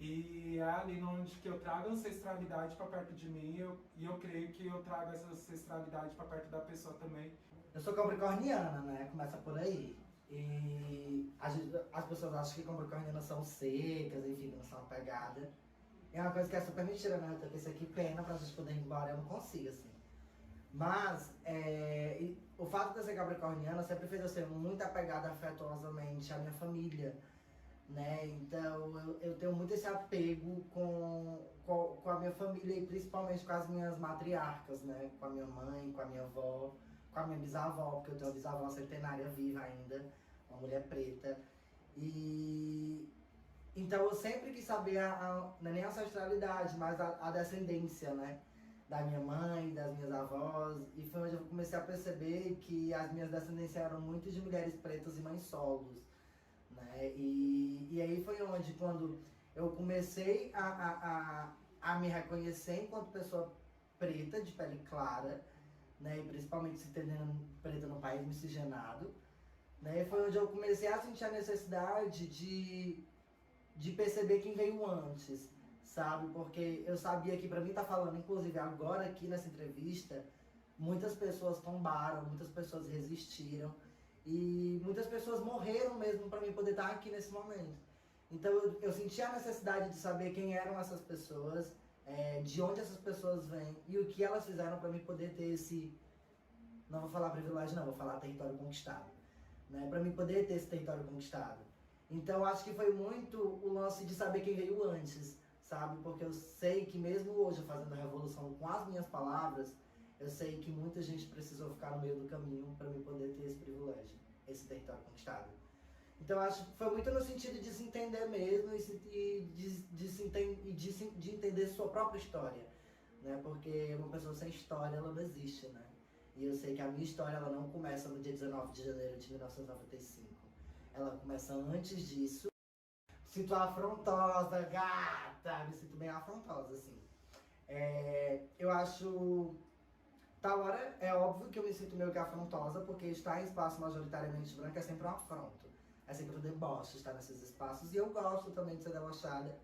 E é ali onde que eu trago a ancestralidade para perto de mim e eu creio que eu trago essa ancestralidade para perto da pessoa também. Eu sou capricorniana, né? Começa por aí. E as pessoas acham que capricornianas são secas, enfim, não são apegadas. É uma coisa que é super mentira, né? Eu tô com isso aqui pena pra gente poder ir embora, eu não consigo, assim. Mas, o fato de eu ser capricorniana sempre fez eu ser muito apegada afetuosamente à minha família, né? Então, eu tenho muito esse apego com a minha família e principalmente com as minhas matriarcas, né? Com a minha mãe, com a minha avó, com a minha bisavó, porque eu tenho uma bisavó centenária viva ainda, uma mulher preta. E então eu sempre quis saber não é nem a ancestralidade, mas a descendência, né? Da minha mãe, das minhas avós. E foi onde eu comecei a perceber que as minhas descendências eram muito de mulheres pretas e mães solos, né? E aí foi onde, quando eu comecei a me reconhecer enquanto pessoa preta, de pele clara, né? E principalmente se entendendo preta no país miscigenado, né? E foi onde eu comecei a sentir a necessidade de perceber quem veio antes, sabe? Porque eu sabia que pra mim tá falando, inclusive agora aqui nessa entrevista, muitas pessoas tombaram, muitas pessoas resistiram e muitas pessoas morreram mesmo pra mim poder estar aqui nesse momento. Então eu senti a necessidade de saber quem eram essas pessoas, de onde essas pessoas vêm e o que elas fizeram pra mim poder ter esse, não vou falar privilégio não, vou falar território conquistado, né? Pra mim poder ter esse território conquistado. Então acho que foi muito o lance de saber quem veio antes, sabe? Porque eu sei que mesmo hoje fazendo a revolução com as minhas palavras, eu sei que muita gente precisou ficar no meio do caminho para me poder ter esse privilégio, esse território conquistado. Então acho que foi muito no sentido de se entender mesmo de entender sua própria história, né? Porque uma pessoa sem história, ela não existe, né? E eu sei que a minha história, ela não começa no dia 19 de janeiro de 1995. Ela começa antes disso. Me sinto afrontosa, gata! Me sinto bem afrontosa, assim. Eu acho... Tal hora, é óbvio que eu me sinto meio que afrontosa, porque estar em espaço majoritariamente branco é sempre um afronto. É sempre um deboche estar nesses espaços. E eu gosto também de ser debochada,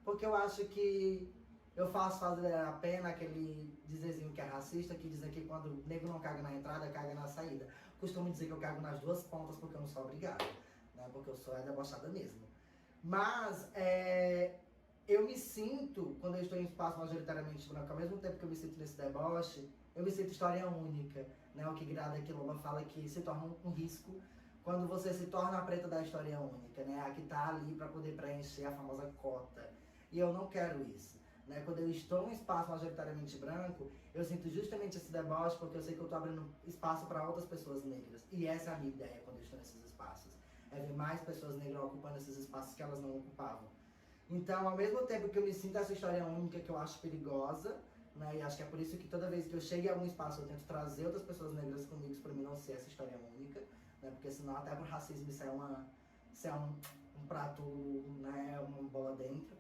porque eu acho que eu faço valer a pena aquele dizerzinho que é racista, que diz que quando o negro não caga na entrada, caga na saída. Costumo dizer que eu cago nas duas pontas porque eu não sou obrigada, né? Porque eu sou debochada mesmo. Mas eu me sinto, quando eu estou em espaço majoritariamente branco, ao mesmo tempo que eu me sinto nesse deboche, eu me sinto história única, né? O que Grada Quilomba fala que se torna um risco quando você se torna a preta da história única, né? A que tá ali para poder preencher a famosa cota. E eu não quero isso, né? Quando eu estou em espaço majoritariamente branco, eu sinto justamente esse deboche porque eu sei que eu estou abrindo espaço para outras pessoas negras. E essa é a minha ideia quando eu estou nesses espaços. É ver mais pessoas negras ocupando esses espaços que elas não ocupavam. Então, ao mesmo tempo que eu me sinto essa história única que eu acho perigosa, né? E acho que é por isso que toda vez que eu chego em algum espaço eu tento trazer outras pessoas negras comigo para mim não ser essa história única, né? Porque senão até pro racismo isso é um prato, né? Uma bola dentro.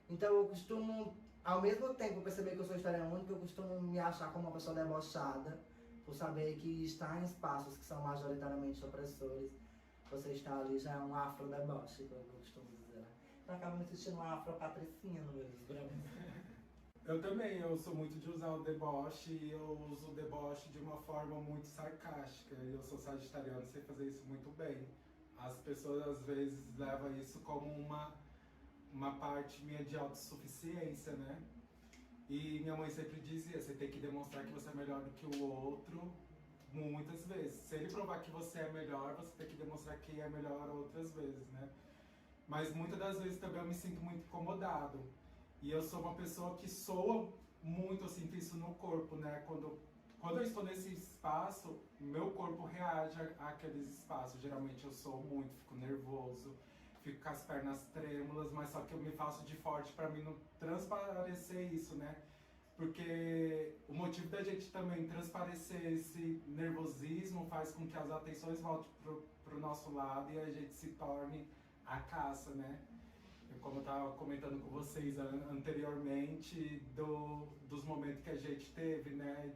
Então eu costumo, ao mesmo tempo perceber que eu sou história única, eu costumo me achar como uma pessoa debochada, por saber que estar em espaços que são majoritariamente opressores, você está ali já é um afro-deboche, como eu costumo dizer, né? Então eu acabo me sentindo uma afro-patricinha no meio dos brancos. Eu também, eu sou muito de usar o deboche e eu uso o deboche de uma forma muito sarcástica. E eu sou sagitariano, sei fazer isso muito bem. As pessoas às vezes levam isso como uma parte minha de autossuficiência, né? E minha mãe sempre dizia, você tem que demonstrar que você é melhor do que o outro, muitas vezes. Se ele provar que você é melhor, você tem que demonstrar que é melhor outras vezes, né? Mas muitas das vezes também eu me sinto muito incomodado. E eu sou uma pessoa que soa muito, eu sinto isso no corpo, né? Quando eu estou nesse espaço, meu corpo reage àqueles espaços. Geralmente eu sou muito, fico nervoso, fico com as pernas trêmulas, mas só que eu me faço de forte para mim não transparecer isso, né? Porque o motivo da gente também transparecer esse nervosismo faz com que as atenções voltem pro nosso lado e a gente se torne a caça, né? Como eu estava comentando com vocês anteriormente, dos momentos que a gente teve, né?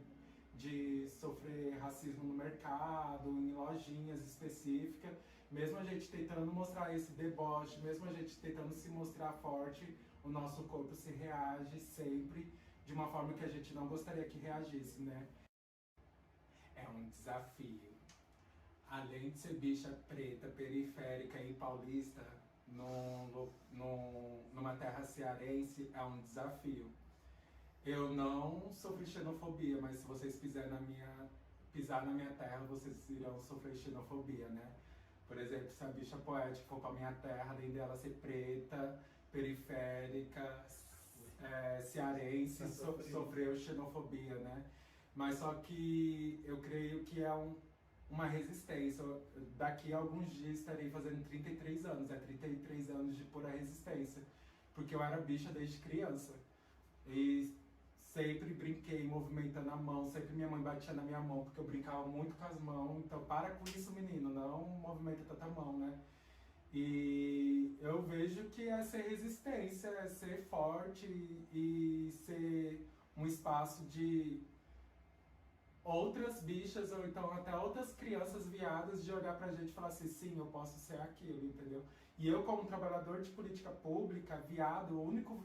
de sofrer racismo no mercado, em lojinhas específicas, mesmo a gente tentando mostrar esse deboche, mesmo a gente tentando se mostrar forte, o nosso corpo se reage sempre de uma forma que a gente não gostaria que reagisse, né? É um desafio. Além de ser bicha preta, periférica e paulista, numa terra cearense, é um desafio. Eu não sofri xenofobia, mas se vocês pisar na minha terra, vocês irão sofrer xenofobia, né? Por exemplo, se a bicha poética for pra minha terra, além dela ser preta, periférica, cearense, sofreu xenofobia, né? Mas só que eu creio que é uma resistência. Daqui a alguns dias estarei fazendo 33 anos, 33 anos de pura resistência. Porque eu era bicha desde criança. E sempre brinquei movimentando a mão, sempre minha mãe batia na minha mão, porque eu brincava muito com as mãos. Então para com isso, menino, não movimenta tanta mão, né? E eu vejo que é ser resistência, é ser forte e ser um espaço de outras bichas ou então até outras crianças viadas de olhar pra gente e falar assim, sim, eu posso ser aquilo, entendeu? E eu, como trabalhador de política pública, viado, o único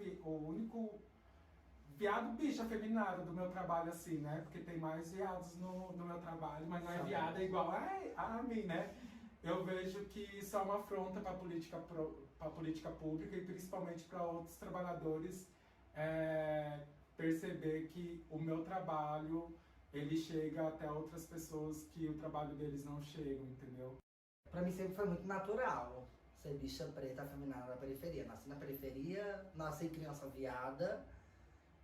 viado bicho afeminado do meu trabalho, assim, né? Porque tem mais viados no meu trabalho, mas não é viado é igual a mim, né? Eu vejo que isso é uma afronta para a política pública e principalmente para outros trabalhadores perceber que o meu trabalho ele chega até outras pessoas que o trabalho deles não chega, entendeu? Pra mim sempre foi muito natural ser bicha preta afeminada na periferia. Nasci na periferia, nasci criança viada.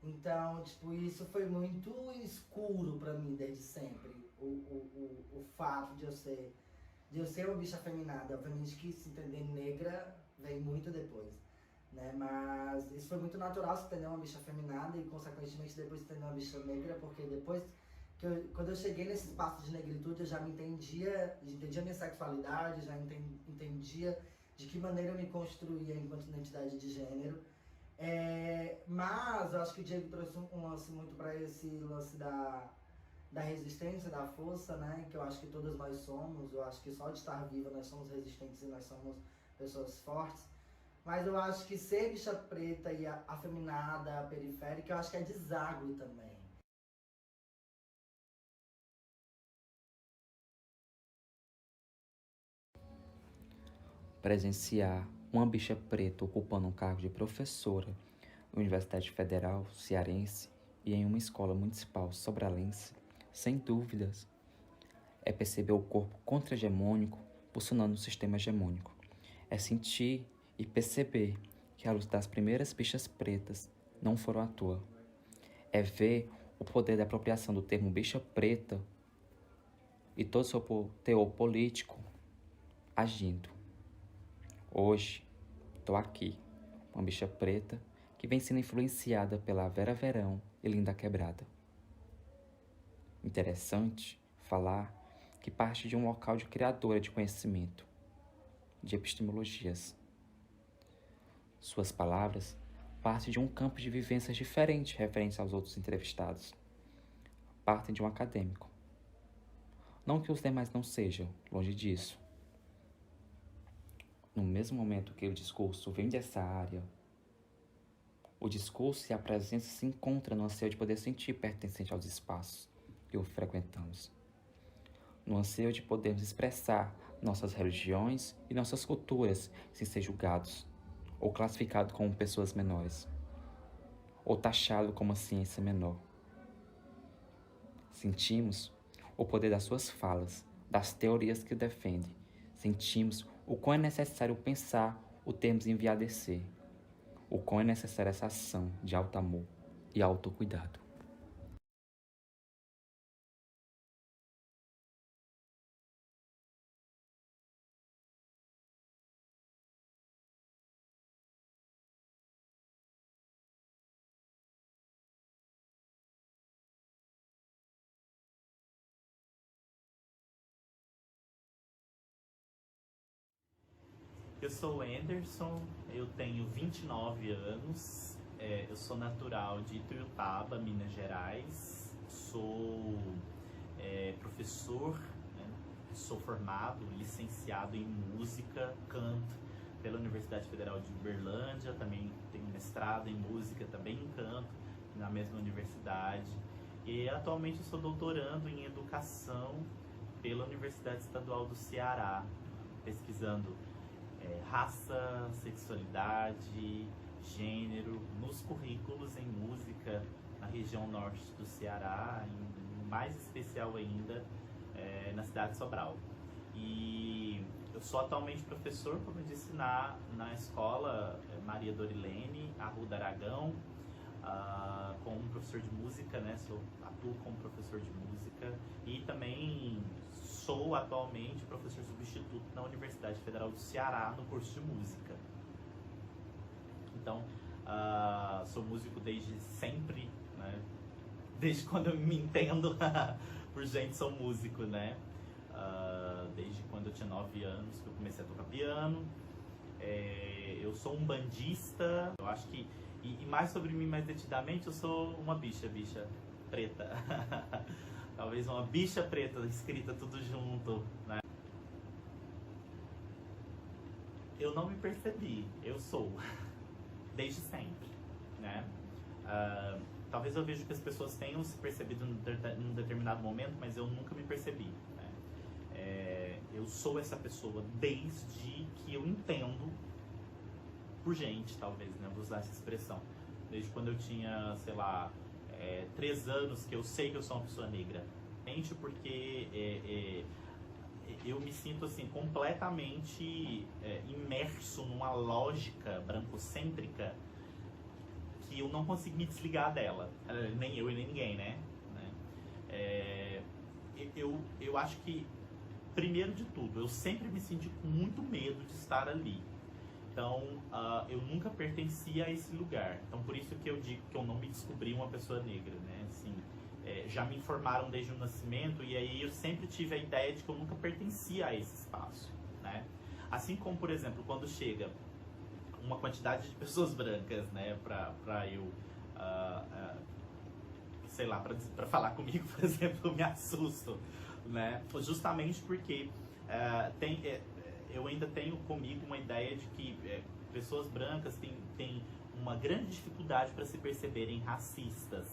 Então, tipo, isso foi muito escuro pra mim desde sempre. O fato de eu ser uma bicha afeminada. Obviamente que se entender negra vem muito depois, né? Mas isso foi muito natural se entender uma bicha afeminada e, consequentemente, depois se entender uma bicha negra, porque depois quando eu cheguei nesse espaço de negritude, eu já entendia a minha sexualidade, já entendia de que maneira eu me construía enquanto identidade de gênero. Mas eu acho que o Diego trouxe um lance muito para esse lance da resistência, da força, né? Que eu acho que todas nós somos. Eu acho que só de estar viva nós somos resistentes e nós somos pessoas fortes. Mas eu acho que ser bicha preta e afeminada, periférica, eu acho que é deságue também. Presenciar uma bicha preta ocupando um cargo de professora na Universidade Federal Cearense e em uma escola municipal sobralense, sem dúvidas, é perceber o corpo contra-hegemônico funcionando no sistema hegemônico. É sentir e perceber que a luta das primeiras bichas pretas não foram à toa. É ver o poder da apropriação do termo bicha preta e todo o seu teor político agindo. Hoje, estou aqui, uma bicha preta que vem sendo influenciada pela Vera Verão e Linda Quebrada. Interessante falar que parte de um local de criadora de conhecimento, de epistemologias. Suas palavras partem de um campo de vivências diferente referentes aos outros entrevistados. Partem de um acadêmico. Não que os demais não sejam, longe disso. No mesmo momento que o discurso vem dessa área, o discurso e a presença se encontram no anseio de poder sentir pertencente aos espaços que o frequentamos. No anseio de podermos expressar nossas religiões e nossas culturas sem ser julgados, ou classificados como pessoas menores, ou taxados como ciência menor. Sentimos o poder das suas falas, das teorias que defende. Sentimos o quão é necessário pensar o termos enviadecer, o quão é necessária essa ação de alto amor e autocuidado. Eu sou o Anderson, eu tenho 29 anos, eu sou natural de Ituiutaba, Minas Gerais. sou professor, né? Sou formado, licenciado em música, canto pela Universidade Federal de Uberlândia, também tenho mestrado em música, também em canto, na mesma universidade. E atualmente eu sou doutorando em educação pela Universidade Estadual do Ceará, pesquisando raça, sexualidade, gênero nos currículos em música na região norte do Ceará, em mais especial ainda na cidade de Sobral. E eu sou atualmente professor, como eu disse, na escola Maria Dorilene, Arruda Aragão, como professor de música, né? Atuo como professor de música e também sou atualmente professor substituto na Universidade Federal do Ceará no curso de música. Então, sou músico desde sempre, né? Desde quando eu me entendo por gente, sou músico, né? Desde quando eu tinha 9 anos que eu comecei a tocar piano. Eu sou um bandista, eu acho que, e mais sobre mim, mais detidamente, eu sou uma bicha preta. Talvez uma bicha preta, escrita tudo junto, né? Eu não me percebi, eu sou, desde sempre, né? Talvez eu veja que as pessoas tenham se percebido num determinado momento, mas eu nunca me percebi, né? Eu sou essa pessoa desde que eu entendo por gente, talvez, né? Vou usar essa expressão. Desde quando eu tinha, sei lá, 3 anos que eu sei que eu sou uma pessoa negra. Porque eu me sinto assim completamente imerso numa lógica brancocêntrica que eu não consigo me desligar dela. Nem eu e nem ninguém, né? Eu acho que, primeiro de tudo, eu sempre me senti com muito medo de estar ali. Então, eu nunca pertencia a esse lugar. Então, por isso que eu digo que eu não me descobri uma pessoa negra, né? Assim, já me informaram desde o nascimento e aí eu sempre tive a ideia de que eu nunca pertencia a esse espaço, né? Assim como, por exemplo, quando chega uma quantidade de pessoas brancas, né, pra eu, sei lá, pra falar comigo, por exemplo, eu me assusto, né? Justamente porque eu ainda tenho comigo uma ideia de que pessoas brancas têm uma grande dificuldade para se perceberem racistas,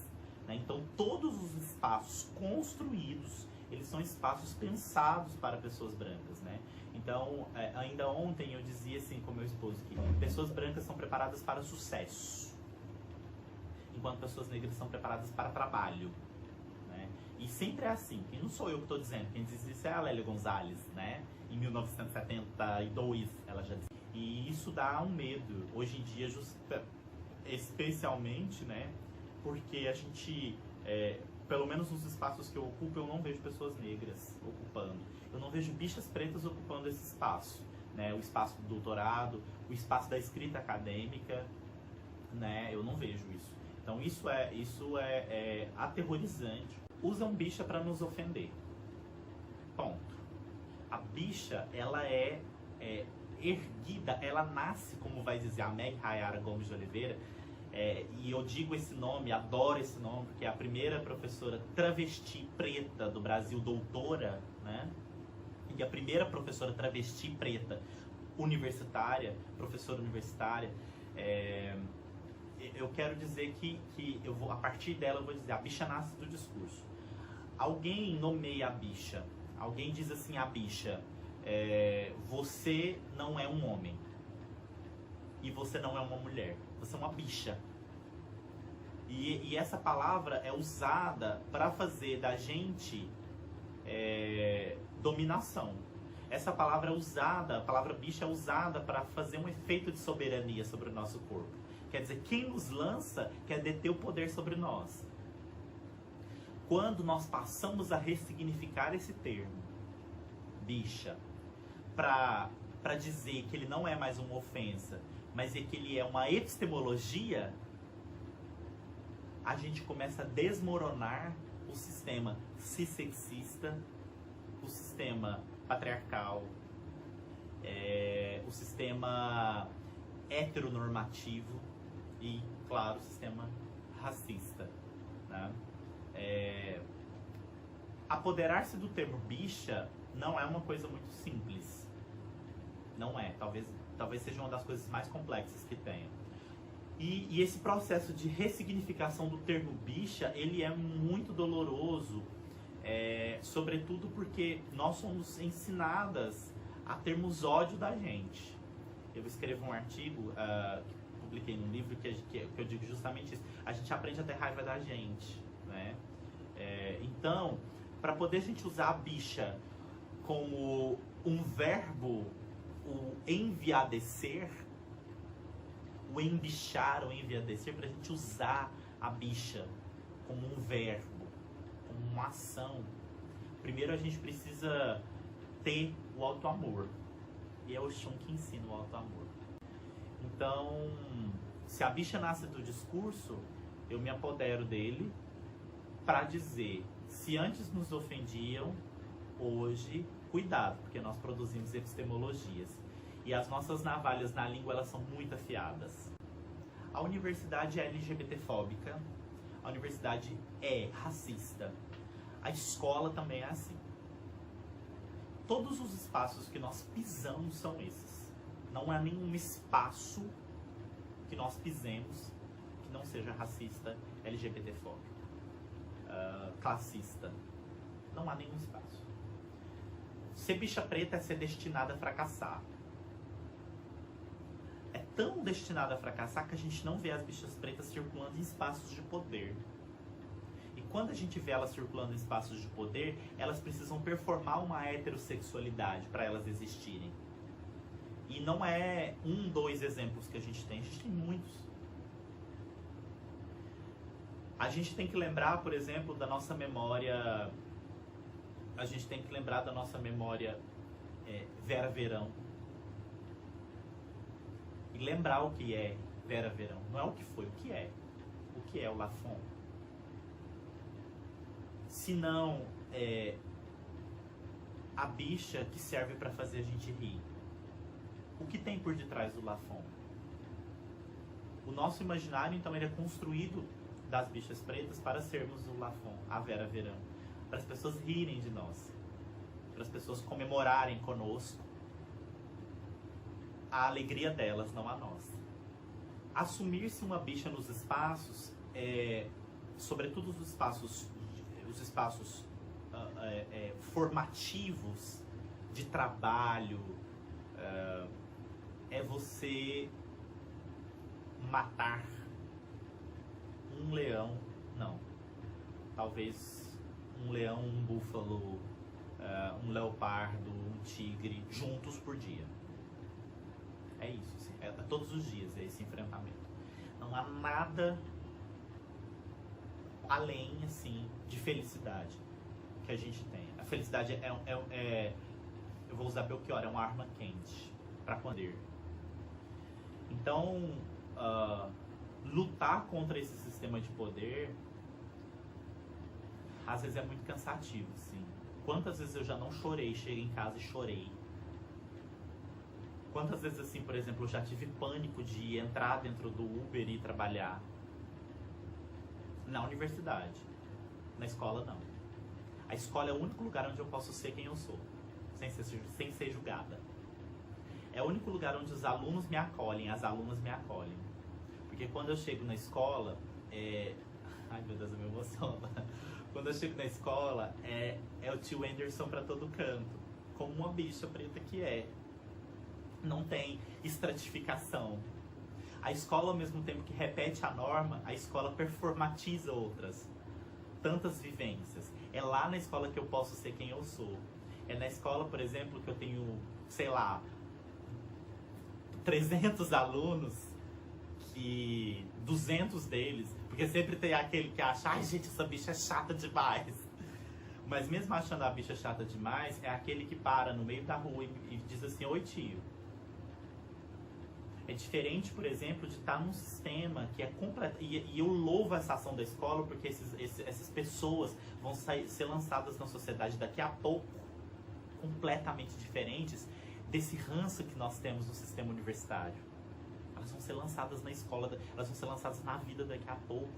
né? Então, todos os espaços construídos, eles são espaços pensados para pessoas brancas, né? Então, ainda ontem eu dizia assim com meu esposo que pessoas brancas são preparadas para sucesso, enquanto pessoas negras são preparadas para trabalho, né? E sempre é assim, e não sou eu que estou dizendo, quem diz isso é a Lélia Gonzalez, né? Em 1972, ela já disse. E isso dá um medo, hoje em dia, especialmente, né? Porque a gente, pelo menos nos espaços que eu ocupo, eu não vejo pessoas negras ocupando. Eu não vejo bichas pretas ocupando esse espaço, né? O espaço do doutorado, o espaço da escrita acadêmica, né? Eu não vejo isso. Então isso é aterrorizante. Usam bicha para nos ofender. Ponto. A bicha, ela é erguida, ela nasce, como vai dizer a Meg Rayara Gomes de Oliveira, e eu digo esse nome, adoro esse nome, porque é a primeira professora travesti preta do Brasil, doutora, né? E a primeira professora travesti preta universitária, professora universitária. Eu quero dizer que a partir dela eu vou dizer, a bicha nasce do discurso. Alguém nomeia a bicha, alguém diz assim, a bicha, você não é um homem e você não é uma mulher, você é uma bicha. E essa palavra é usada para fazer da gente dominação. Essa palavra é usada, a palavra bicha é usada para fazer um efeito de soberania sobre o nosso corpo. Quer dizer, quem nos lança quer deter o poder sobre nós. Quando nós passamos a ressignificar esse termo, bicha, para dizer que ele não é mais uma ofensa, mas é que ele é uma epistemologia, a gente começa a desmoronar o sistema cissexista, o sistema patriarcal, o sistema heteronormativo e, claro, o sistema racista, né? Apoderar-se do termo bicha não é uma coisa muito simples. Não é. Talvez seja uma das coisas mais complexas que tenha. E esse processo de ressignificação do termo bicha, ele é muito doloroso, sobretudo porque nós somos ensinadas a termos ódio da gente. Eu escrevo um artigo que publiquei num livro que eu digo justamente isso. A gente aprende a ter raiva da gente, né? Então, para poder a gente usar a bicha como um verbo, o enviadecer, o embichar, o enviadecer, para a gente usar a bicha como um verbo, como uma ação, primeiro a gente precisa ter o auto-amor. E é o Oxum que ensina o auto-amor. Então, se a bicha nasce do discurso, eu me apodero dele para dizer, se antes nos ofendiam, hoje, cuidado, porque nós produzimos epistemologias. E as nossas navalhas na língua, elas são muito afiadas. A universidade é LGBTfóbica, a universidade é racista, a escola também é assim. Todos os espaços que nós pisamos são esses. Não há nenhum espaço que nós pisemos que não seja racista, LGBTfóbico, classista. Não há nenhum espaço. Ser bicha preta é ser destinada a fracassar. É tão destinada a fracassar que a gente não vê as bichas pretas circulando em espaços de poder. E quando a gente vê elas circulando em espaços de poder, elas precisam performar uma heterossexualidade para elas existirem. E não é 1, 2 exemplos que a gente tem muitos. A gente tem que lembrar, por exemplo, da nossa memória. A gente tem que lembrar da nossa memória Vera Verão. E lembrar o que é Vera Verão. Não é o que foi, o que é. O que é o Lafon. Se não a bicha que serve para fazer a gente rir. O que tem por detrás do Lafon? O nosso imaginário, então, ele é construído das bichas pretas para sermos o Lafon, a Vera Verão. Para as pessoas rirem de nós. Para as pessoas comemorarem conosco a alegria delas, não a nossa. Assumir-se uma bicha nos espaços, sobretudo os espaços formativos de trabalho, é você matar um leão, não, talvez um leão, um búfalo, um leopardo, um tigre, juntos por dia. É isso, assim, é todos os dias, é esse enfrentamento. Não há nada além, assim, de felicidade que a gente tem. A felicidade eu vou usar Belchior, é uma arma quente para poder. Então, lutar contra esse sistema de poder às vezes é muito cansativo, assim. Quantas vezes eu já não chorei, cheguei em casa e chorei. Quantas vezes, assim, por exemplo, eu já tive pânico de entrar dentro do Uber e trabalhar. Na universidade. Na escola, não. A escola é o único lugar onde eu posso ser quem eu sou, sem ser julgada. É o único lugar onde os alunos me acolhem, as alunas me acolhem. Porque quando eu chego na escola, ai meu Deus, eu me emociono. Quando eu chego na escola, é o tio Anderson pra todo canto. Como uma bicha preta que é. Não tem estratificação. A escola, ao mesmo tempo que repete a norma, a escola performatiza outras. Tantas vivências. É lá na escola que eu posso ser quem eu sou. É na escola, por exemplo, que eu tenho, sei lá, 300 alunos, que 200 deles, porque sempre tem aquele que acha, ai gente, essa bicha é chata demais. Mas mesmo achando a bicha chata demais, é aquele que para no meio da rua e diz assim, oi tio. É diferente, por exemplo, de estar num sistema que é completo. E eu louvo essa ação da escola porque essas pessoas vão ser lançadas na sociedade daqui a pouco, completamente diferentes desse ranço que nós temos no sistema universitário. Elas vão ser lançadas na escola, elas vão ser lançadas na vida daqui a pouco.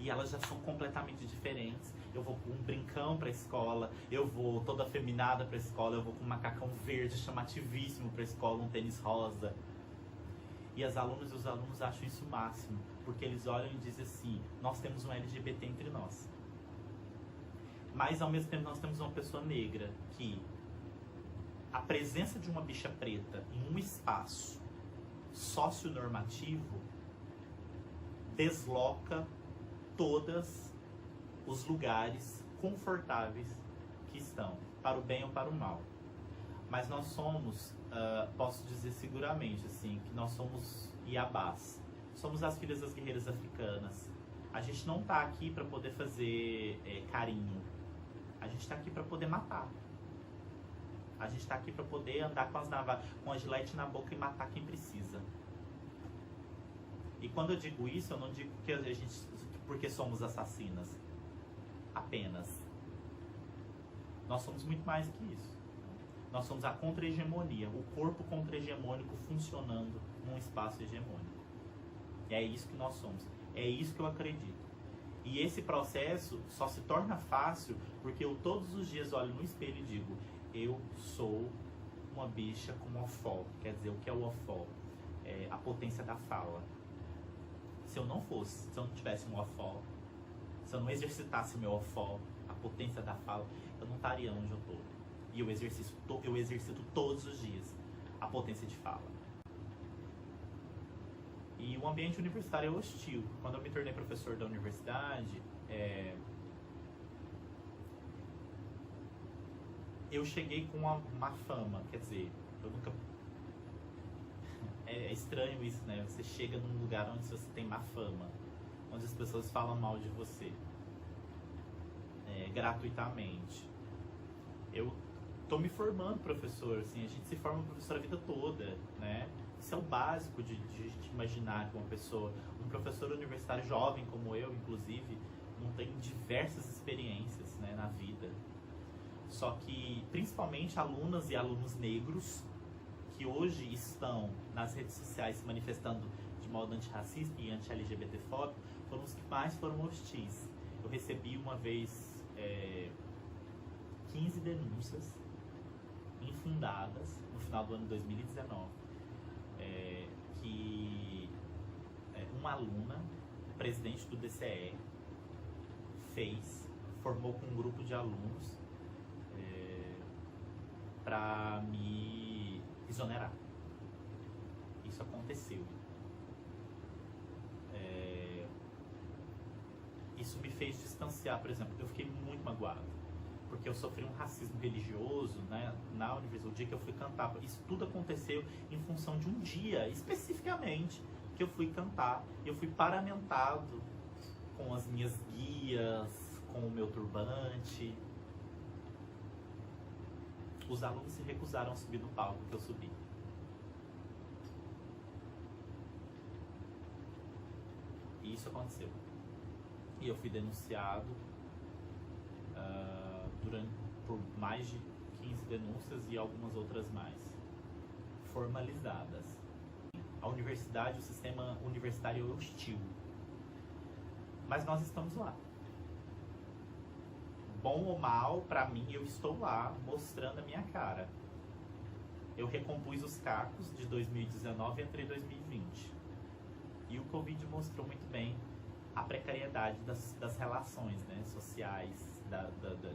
e elas já são completamente diferentes. Eu vou com um brincão pra escola, eu vou toda afeminada pra escola, eu vou com um macacão verde chamativíssimo pra escola, um tênis rosa. E as alunas e os alunos acham isso o máximo, porque eles olham e dizem assim, nós temos um LGBT entre nós. Mas ao mesmo tempo nós temos uma pessoa negra que a presença de uma bicha preta em um espaço socionormativo desloca todos os lugares confortáveis que estão, para o bem ou para o mal. Mas nós somos, posso dizer seguramente, assim, que nós somos Iabás. Somos as filhas das guerreiras africanas. A gente não tá aqui para poder fazer carinho. A gente tá aqui para poder matar. A gente tá aqui para poder andar com a gilete na boca e matar quem precisa. E quando eu digo isso, eu não digo porque somos assassinas. Apenas. Nós somos muito mais que isso. Nós somos a contra-hegemonia, o corpo contra-hegemônico funcionando num espaço hegemônico. E é isso que nós somos. É isso que eu acredito. E esse processo só se torna fácil porque eu todos os dias olho no espelho e digo, eu sou uma bicha com ofó. Quer dizer, o que é o ofó? É a potência da fala. Se eu não tivesse um ofó, se eu não exercitasse meu ofó, a potência da fala, eu não estaria onde eu tô. E eu exercito todos os dias a potência de fala. E o ambiente universitário é hostil. Quando eu me tornei professor da universidade, eu cheguei com uma má fama. Quer dizer, eu nunca... É estranho isso, né? Você chega num lugar onde você tem má fama, onde as pessoas falam mal de você, gratuitamente. Eu tô me formando professor, assim, a gente se forma professor a vida toda, né? Isso é o básico de imaginar que um professor universitário jovem como eu, inclusive, não tem diversas experiências, né, na vida. Só que, principalmente, alunas e alunos negros que hoje estão nas redes sociais se manifestando de modo antirracista e anti-LGBTfóbico foram os que mais foram hostis. Eu recebi uma vez 15 denúncias infundadas no final do ano de 2019, que uma aluna, presidente do DCE, formou com um grupo de alunos para me exonerar. Isso aconteceu. Isso me fez distanciar, por exemplo, eu fiquei muito magoado, porque eu sofri um racismo religioso, né, na universidade, o dia que eu fui cantar. Isso tudo aconteceu em função de um dia, especificamente, que eu fui cantar. Eu fui paramentado com as minhas guias, com o meu turbante. Os alunos se recusaram a subir no palco que eu subi. E isso aconteceu. E eu fui denunciado por mais de 15 denúncias e algumas outras mais, formalizadas. A universidade, o sistema universitário é hostil. Mas nós estamos lá. Bom ou mal, pra mim, eu estou lá mostrando a minha cara. Eu recompus os cacos de 2019 e entrei em 2020. E o Covid mostrou muito bem a precariedade das relações, né, sociais,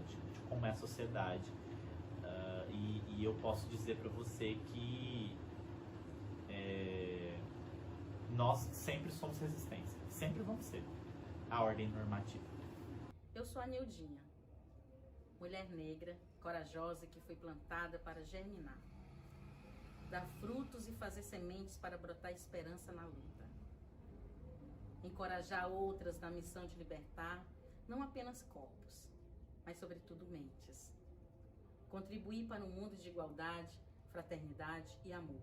de como é a sociedade. E eu posso dizer para você que nós sempre somos resistência, sempre vamos ser a ordem normativa. Eu sou a Nildinha, mulher negra, corajosa, que foi plantada para germinar, dar frutos e fazer sementes para brotar esperança na luta. Encorajar outras na missão de libertar, não apenas corpos, mas sobretudo mentes. Contribuir para um mundo de igualdade, fraternidade e amor,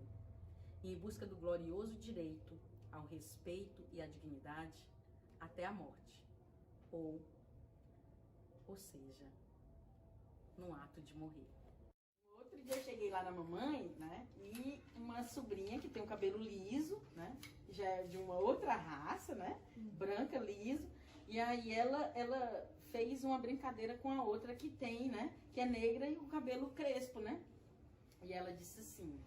e em busca do glorioso direito ao respeito e à dignidade até a morte, ou seja, no ato de morrer. Outro dia eu cheguei lá na mamãe, né, e uma sobrinha que tem o cabelo liso, né, já é de uma outra raça, né, branca, liso, E aí ela fez uma brincadeira com a outra que tem, né? Que é negra e o cabelo crespo, né? E ela disse assim,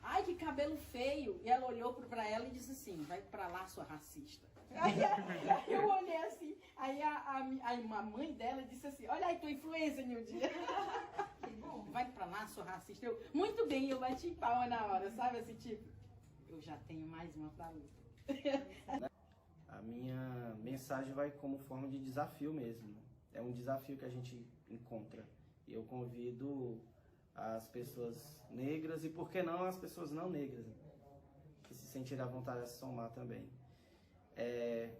ai, que cabelo feio. E ela olhou pra ela e disse assim, vai pra lá, sua racista. Aí eu olhei assim, aí a mãe dela disse assim, olha aí tua influência, Nildinha. Vai pra lá, sua racista. Eu, muito bem, eu bati palma na hora, sabe? Assim, tipo, eu já tenho mais uma pra luta. A minha mensagem vai como forma de desafio mesmo. É um desafio que a gente encontra. E eu convido as pessoas negras e, por que não, as pessoas não negras, que se sentirem à vontade de se somar também.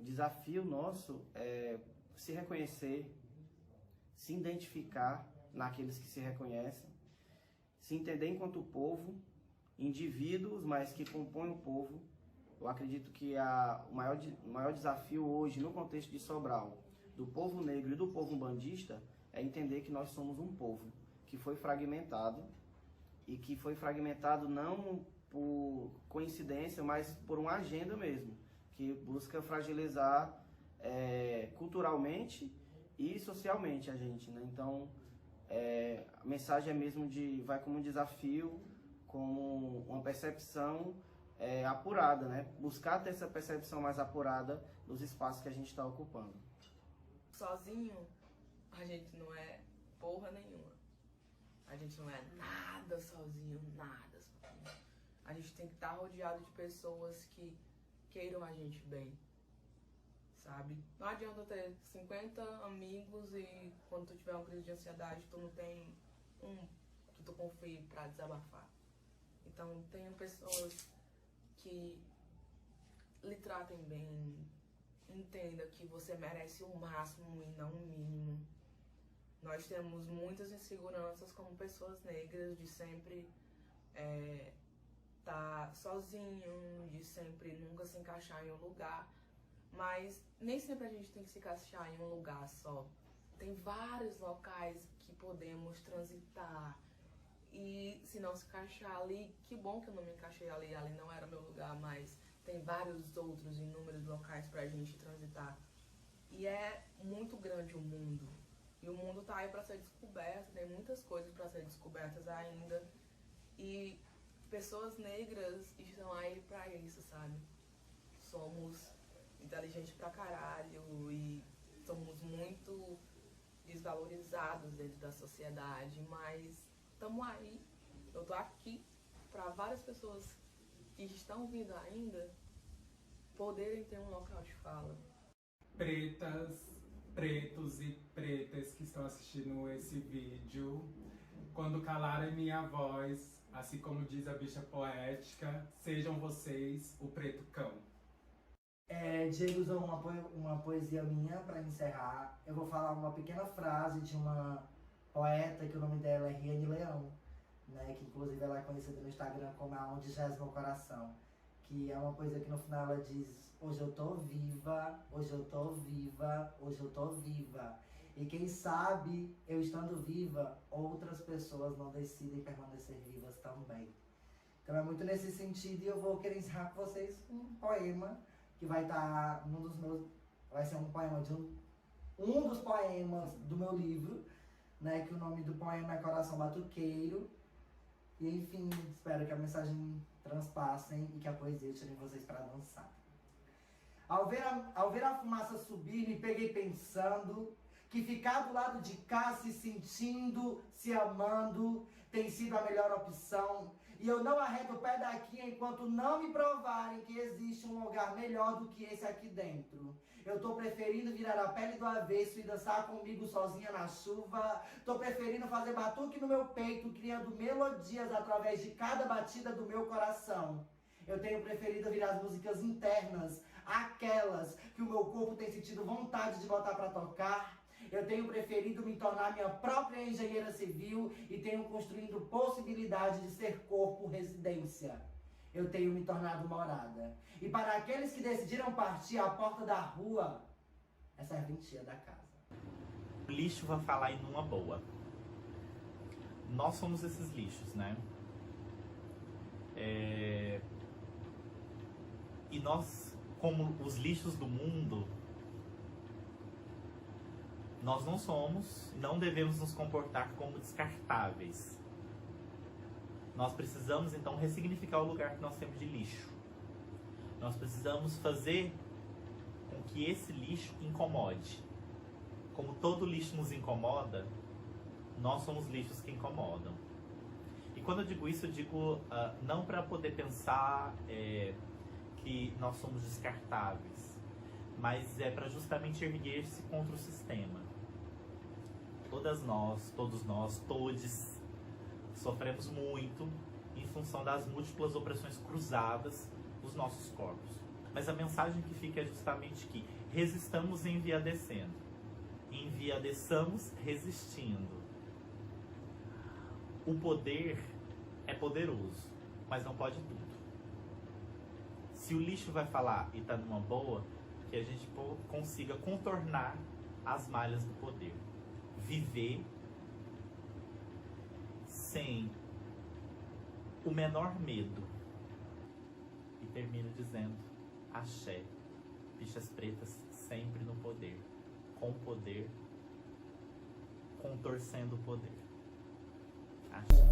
Desafio nosso é se reconhecer, se identificar naqueles que se reconhecem, se entender enquanto povo, indivíduos, mas que compõem o povo. Eu acredito que o maior desafio hoje, no contexto de Sobral, do povo negro e do povo umbandista, é entender que nós somos um povo que foi fragmentado, e que foi fragmentado não por coincidência, mas por uma agenda mesmo, que busca fragilizar culturalmente e socialmente a gente, né? Então, a mensagem é mesmo vai como um desafio, como uma percepção apurada, né? Buscar ter essa percepção mais apurada dos espaços que a gente está ocupando. Sozinho, a gente não é porra nenhuma. A gente não é nada sozinho, nada sozinho. A gente tem que estar rodeado de pessoas que queiram a gente bem, sabe? Não adianta ter 50 amigos e quando tu tiver uma crise de ansiedade, tu não tem um que tu confie pra desabafar. Então, tenham pessoas que lhe tratem bem, entenda que você merece o máximo e não o mínimo. Nós temos muitas inseguranças como pessoas negras, de sempre tá sozinho, de sempre nunca se encaixar em um lugar. Mas nem sempre a gente tem que se encaixar em um lugar só. Tem vários locais que podemos transitar. E se não se encaixar ali, que bom que eu não me encaixei ali, ali não era meu lugar, mas tem vários outros inúmeros locais pra gente transitar. E é muito grande o mundo. E o mundo tá aí pra ser descoberto, tem muitas coisas pra ser descobertas ainda. E pessoas negras estão aí pra isso, sabe? Somos inteligentes pra caralho e somos muito desvalorizados dentro da sociedade, mas estamos aí. Eu tô aqui pra várias pessoas que estão vindo ainda poderem ter um local de fala. Pretas, pretos e pretas que estão assistindo esse vídeo, quando calarem minha voz, assim como diz a bicha poética, sejam vocês o preto cão. Diego usou uma poesia minha para encerrar. Eu vou falar uma pequena frase de uma poeta que o nome dela é Riane Leão, né, que inclusive ela é conhecida no Instagram como Aonde Jaz Meu Coração, que é uma poesia que no final ela diz: hoje eu tô viva, hoje eu tô viva, hoje eu tô viva. E quem sabe, eu estando viva, outras pessoas não decidem permanecer vivas também. Então é muito nesse sentido, e eu vou querer encerrar com vocês um poema que vai estar num dos meus... Vai ser um poema de um dos poemas do meu livro, né? Que o nome do poema é Coração Batuqueiro. E enfim, espero que a mensagem transpassem e que a poesia tire vocês para dançar. Ao ver a fumaça subir, me peguei pensando que ficar do lado de cá se sentindo, se amando, tem sido a melhor opção. E eu não arredo o pé daqui enquanto não me provarem que existe um lugar melhor do que esse aqui dentro. Eu tô preferindo virar a pele do avesso e dançar comigo sozinha na chuva. Tô preferindo fazer batuque no meu peito, criando melodias através de cada batida do meu coração. Eu tenho preferido ouvir as músicas internas, aquelas que o meu corpo tem sentido vontade de botar pra tocar. Eu tenho preferido me tornar minha própria engenheira civil e tenho construindo possibilidade de ser corpo residência. Eu tenho me tornado morada. E para aqueles que decidiram partir, a porta da rua é serventia da casa. O lixo vai falar em uma boa. Nós somos esses lixos, né? E nós como os lixos do mundo, nós não devemos nos comportar como descartáveis. Nós precisamos, então, ressignificar o lugar que nós temos de lixo. Nós precisamos fazer com que esse lixo incomode. Como todo lixo nos incomoda, nós somos lixos que incomodam. E quando eu digo isso, eu digo não para poder pensar que nós somos descartáveis, mas é para justamente erguer-se contra o sistema. Todos nós, todos sofremos muito em função das múltiplas opressões cruzadas dos nossos corpos. Mas a mensagem que fica é justamente que resistamos enviadecendo. Enviadeçamos resistindo. O poder é poderoso, mas não pode tudo. Se o lixo vai falar e está numa boa, que a gente consiga contornar as malhas do poder. Viver sem o menor medo. E termino dizendo: axé, bichas pretas sempre no poder, com poder, contorcendo o poder. Axé.